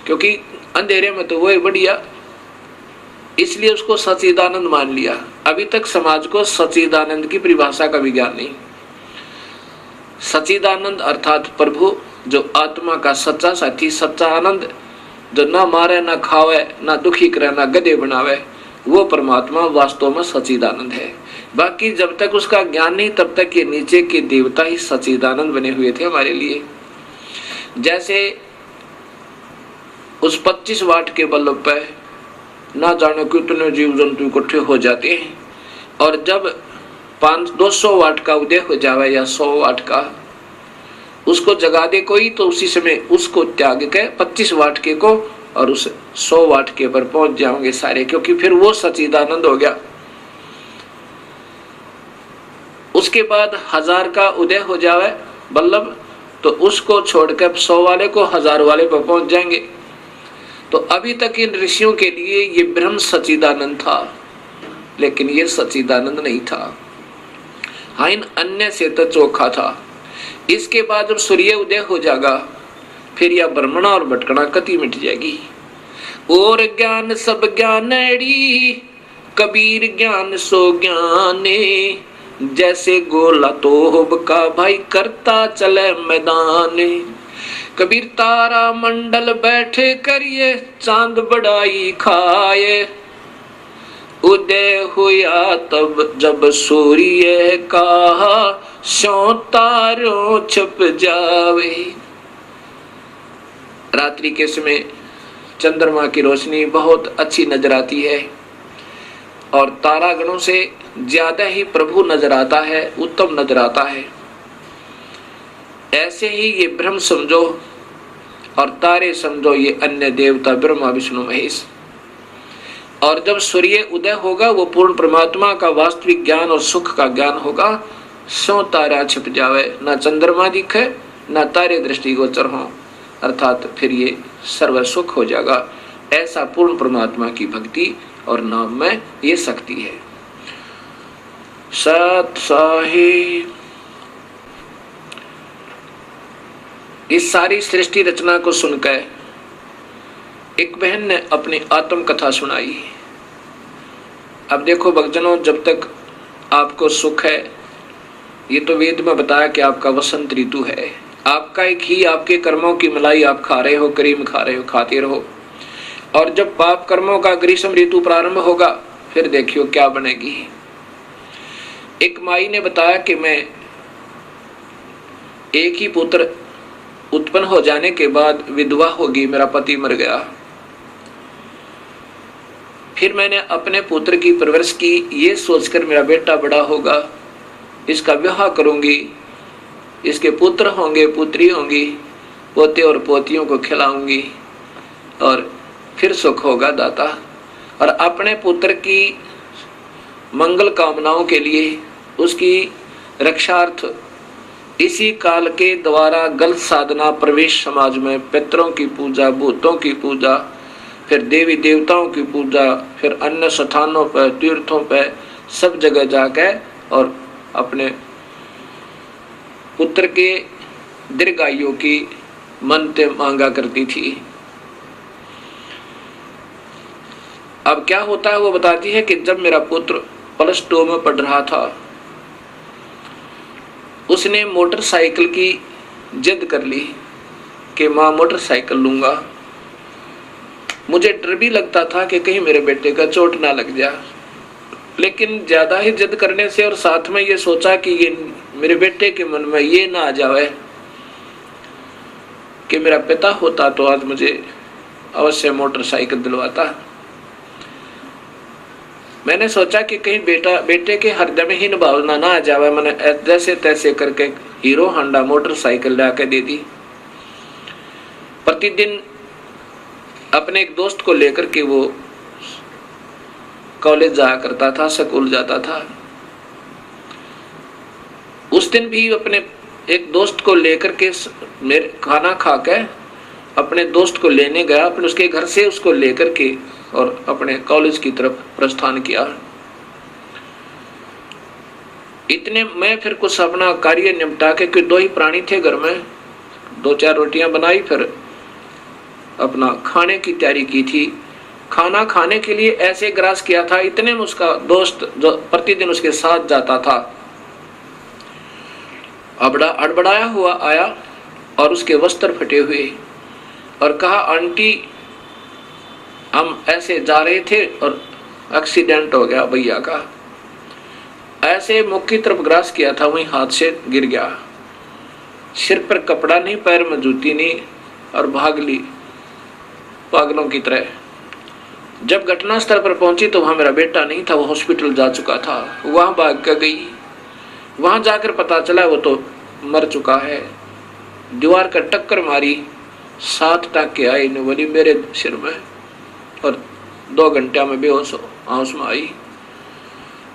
Speaker 2: क्योंकि अंधेरे में तो वही बढ़िया, इसलिए उसको सच्चिदानंद मान लिया। अभी तक समाज को सच्चिदानंद की परिभाषा का भी ज्ञान नहीं। सच्चिदानंद अर्थात प्रभु जो आत्मा का सच्चा साथी, सच्चा आनंद, जो ना मारे ना खावे ना दुखी करे ना गधे बनावे, वो परमात्मा वास्तव में सच्चिदानंद है। बाकी जब तक उसका ज्ञान नहीं तब तक ये नीचे के देवता ही सच्चिदानंद बने हुए थे हमारे लिए। जैसे उस 25 वाट के बल्ब पे ना जाने कितने जीव जंतु इकट्ठे हो जाते हैं, और जब 200 वाट का उदय हो जावे या 100 वाट का, उसको जगा दे कोई तो उसी समय उसको त्याग के 25 वाट के को और उस 100 वाट के पर पहुंच जाओगे सारे, क्योंकि फिर वो सच्चिदानंद हो गया। उसके बाद 1000 का उदय हो जावे बल्लभ तो उसको छोड़कर 100 वाले को 1000 वाले पर पहुंच जाएंगे। तो अभी तक इन ऋषियों के लिए ये ब्रह्म सच्चिदानंद था, लेकिन ये सच्चिदानंद नहीं था। हाँ, इन अन्य से तो चोखा था। इसके बाद जब सूर्य उदय हो जाएगा फिर यह भ्रमणा और भटकना कति मिट जाएगी। और ज्ञान सब ज्ञानड़ी, कबीर ज्ञान सो ज्ञाने। जैसे गोला तोहब का भाई करता चले मैदाने। कबीर तारा मंडल बैठे करिए, चांद बड़ाई खाए। उदय हुआ तब जब सूर्य का, सो तारों छप जावे। रात्रि के समय चंद्रमा की रोशनी बहुत अच्छी नजर आती है और तारागणों से ज्यादा ही प्रभु नजर आता है, उत्तम नजर आता है। ऐसे ही ये ब्रह्म समझो और तारे समझो, ये अन्य देवता ब्रह्मा विष्णु महेश। और जब सूर्य उदय होगा वो पूर्ण परमात्मा का वास्तविक ज्ञान और सुख का ज्ञान होगा। सो तारा छिप जावे, ना चंद्रमा दिखे ना तारे दृष्टिगोचर हो, अर्थात फिर ये सर्व सुख हो जाएगा। ऐसा पूर्ण परमात्मा की भक्ति और नाम में ये शक्ति है। सत साहिब इस सारी सृष्टि रचना को सुनकर एक बहन ने अपनी आत्म कथा सुनाई। अब देखो भक्तजनों, जब तक आपको सुख है, ये तो वेद में बताया कि आपका वसंत ऋतु है, आपका एक ही आपके कर्मों की मलाई आप खा रहे हो, करीम खा रहे हो, खाते रहो। और जब पाप कर्मों का ग्रीष्म ऋतु प्रारंभ होगा फिर देखियो क्या बनेगी। एक माई ने बताया कि मैं एक ही पुत्र उत्पन्न हो जाने के बाद विधवा होगी, मेरा पति मर गया। फिर मैंने अपने पुत्र की परवरिश की, ये सोचकर मेरा बेटा बड़ा होगा, इसका विवाह करूंगी, इसके पुत्र होंगे, पुत्री होंगी, पोते और पोतियों को खिलाऊंगी और फिर सुख होगा दाता। और अपने पुत्र की मंगल कामनाओं के लिए, उसकी रक्षार्थ इसी काल के द्वारा गलत साधना, प्रवेश समाज में पितरों की पूजा, भूतों की पूजा, फिर देवी देवताओं की पूजा, फिर अन्य स्थानों पर, तीर्थों पर, सब जगह जाकर और अपने पुत्र के दीर्घायु की मन्नतें मांगा करती थी। अब क्या होता है वो बताती है कि जब मेरा पुत्र +2 में पढ़ रहा था, उसने मोटरसाइकिल की जिद कर ली कि माँ मोटरसाइकिल लूंगा। मुझे डर भी लगता था कि कहीं मेरे बेटे का चोट ना लग जाए, लेकिन ज्यादा ही जिद करने से और साथ में ये सोचा कि ये मेरे बेटे के मन में ये ना आ जाए कि मेरा पिता होता तो आज मुझे अवश्य मोटरसाइकिल दिलवाता। मैंने सोचा कि कहीं बेटे के हृदय में हीन भावना ना आ जाए, मैंने जैसे तैसे करके हीरो होंडा मोटरसाइकिल लाके दे दी। प्रतिदिन अपने एक दोस्त को लेकर के वो कॉलेज जाया करता था, स्कूल जाता था। उस दिन भी अपने एक दोस्त को लेकर के मेरे खाना खा के अपने दोस्त को लेने गया, अपने उसके घर से उसको लेकर के और अपने कॉलेज की तरफ प्रस्थान किया। इतने में फिर कुछ अपना कार्य निपटा के, कि 2 ही प्राणी थे घर में, 2-4 रोटियां बनाई, फिर अपना खाने की तैयारी की थी। खाना खाने के लिए ऐसे ग्रास किया था, इतने में उसका दोस्त जो प्रतिदिन उसके साथ जाता था अड़बड़ाया हुआ आया और उसके वस्त्र फटे हुए और कहा, आंटी हम ऐसे जा रहे थे और एक्सीडेंट हो गया भैया का। ऐसे मुख की तरफ ग्रास किया था, वहीं हाथ से गिर गया, सिर पर कपड़ा नहीं, पैर में जूती नहीं और भाग ली पागलों की तरह। जब घटना स्थल पर पहुंची तो वहां मेरा बेटा नहीं था, वो हॉस्पिटल जा चुका था। वहां भाग कर गई, वहां जाकर पता चला वो तो मर चुका है। दीवार का टक्कर मारी, 7 टाँके आए बोली मेरे सिर में और 2 घंटे में बेहोश आंस में आई।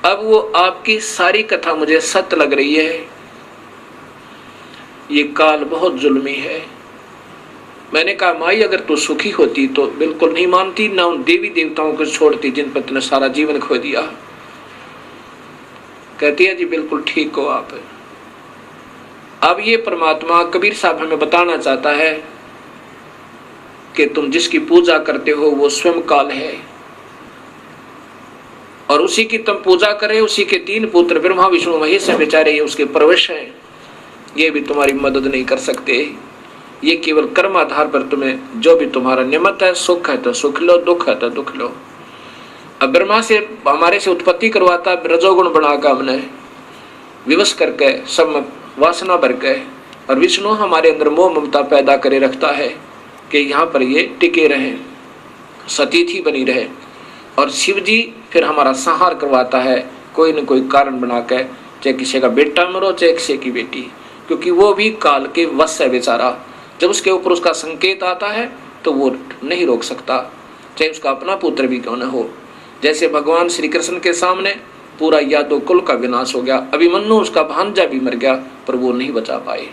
Speaker 2: अब वो आपकी सारी कथा मुझे सत्य लग रही है। ये काल बहुत जुल्मी है। मैंने कहा, माई अगर तू सुखी होती तो बिल्कुल नहीं मानती, ना उन देवी देवताओं को छोड़ती जिन पर तूने सारा जीवन खो दिया। कहती है, जी बिल्कुल ठीक हो आप। अब ये परमात्मा कबीर साहब हमें बताना चाहता है कि तुम जिसकी पूजा करते हो वो स्वयं काल है, और उसी की तुम पूजा करे, उसी के 3 पुत्र ब्रह्मा विष्णु महेश हैं, बेचारे ये उसके प्रवेश हैं, ये भी तुम्हारी मदद नहीं कर सकते। ये केवल कर्म आधार पर तुम्हें जो भी तुम्हारा नियमित है, सुख है तो सुख लो, दुख है तो दुख लो। अब ब्रह्मा से हमारे से उत्पत्ति करवाता, रजोगुण बनाकर हमने विवश करके सब वासना भर के, और विष्णु हमारे अंदर मोह ममता पैदा करे रखता है कि यहाँ पर ये टिके रहे, सतीथि बनी रहे। और शिव जी फिर हमारा संहार करवाता है कोई न कोई कारण बना के, चाहे किसी का बेटा मरो चाहे किसी की बेटी, क्योंकि वो भी काल के वश है बेचारा। जब उसके ऊपर उसका संकेत आता है तो वो नहीं रोक सकता, चाहे उसका अपना पुत्र भी क्यों न हो। जैसे भगवान श्री कृष्ण के सामने पूरा यादव कुल का विनाश हो गया, अभिमन्यु उसका भांजा भी मर गया पर वो नहीं बचा पाए।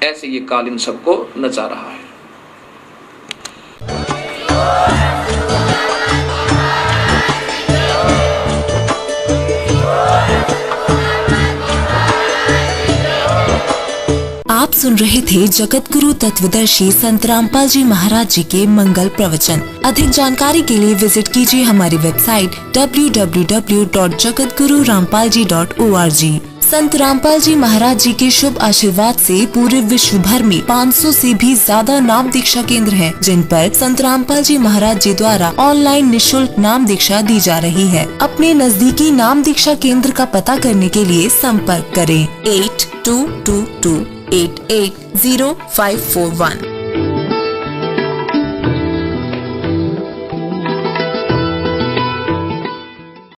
Speaker 2: ऐसे ये काल इन सबको नचा रहा है।
Speaker 3: आप सुन रहे थे जगत गुरु तत्वदर्शी संत रामपाल जी महाराज जी के मंगल प्रवचन। अधिक जानकारी के लिए विजिट कीजिए हमारी वेबसाइट www.jagatgururampalji.org। संत रामपाल जी महाराज जी के शुभ आशीर्वाद से पूरे विश्व भर में 500 से भी ज्यादा नाम दीक्षा केंद्र हैं, जिन पर संत रामपाल जी महाराज जी द्वारा ऑनलाइन निशुल्क नाम दीक्षा दी जा रही है। अपने नजदीकी नाम दीक्षा केंद्र का पता करने के लिए संपर्क करें 8222880541।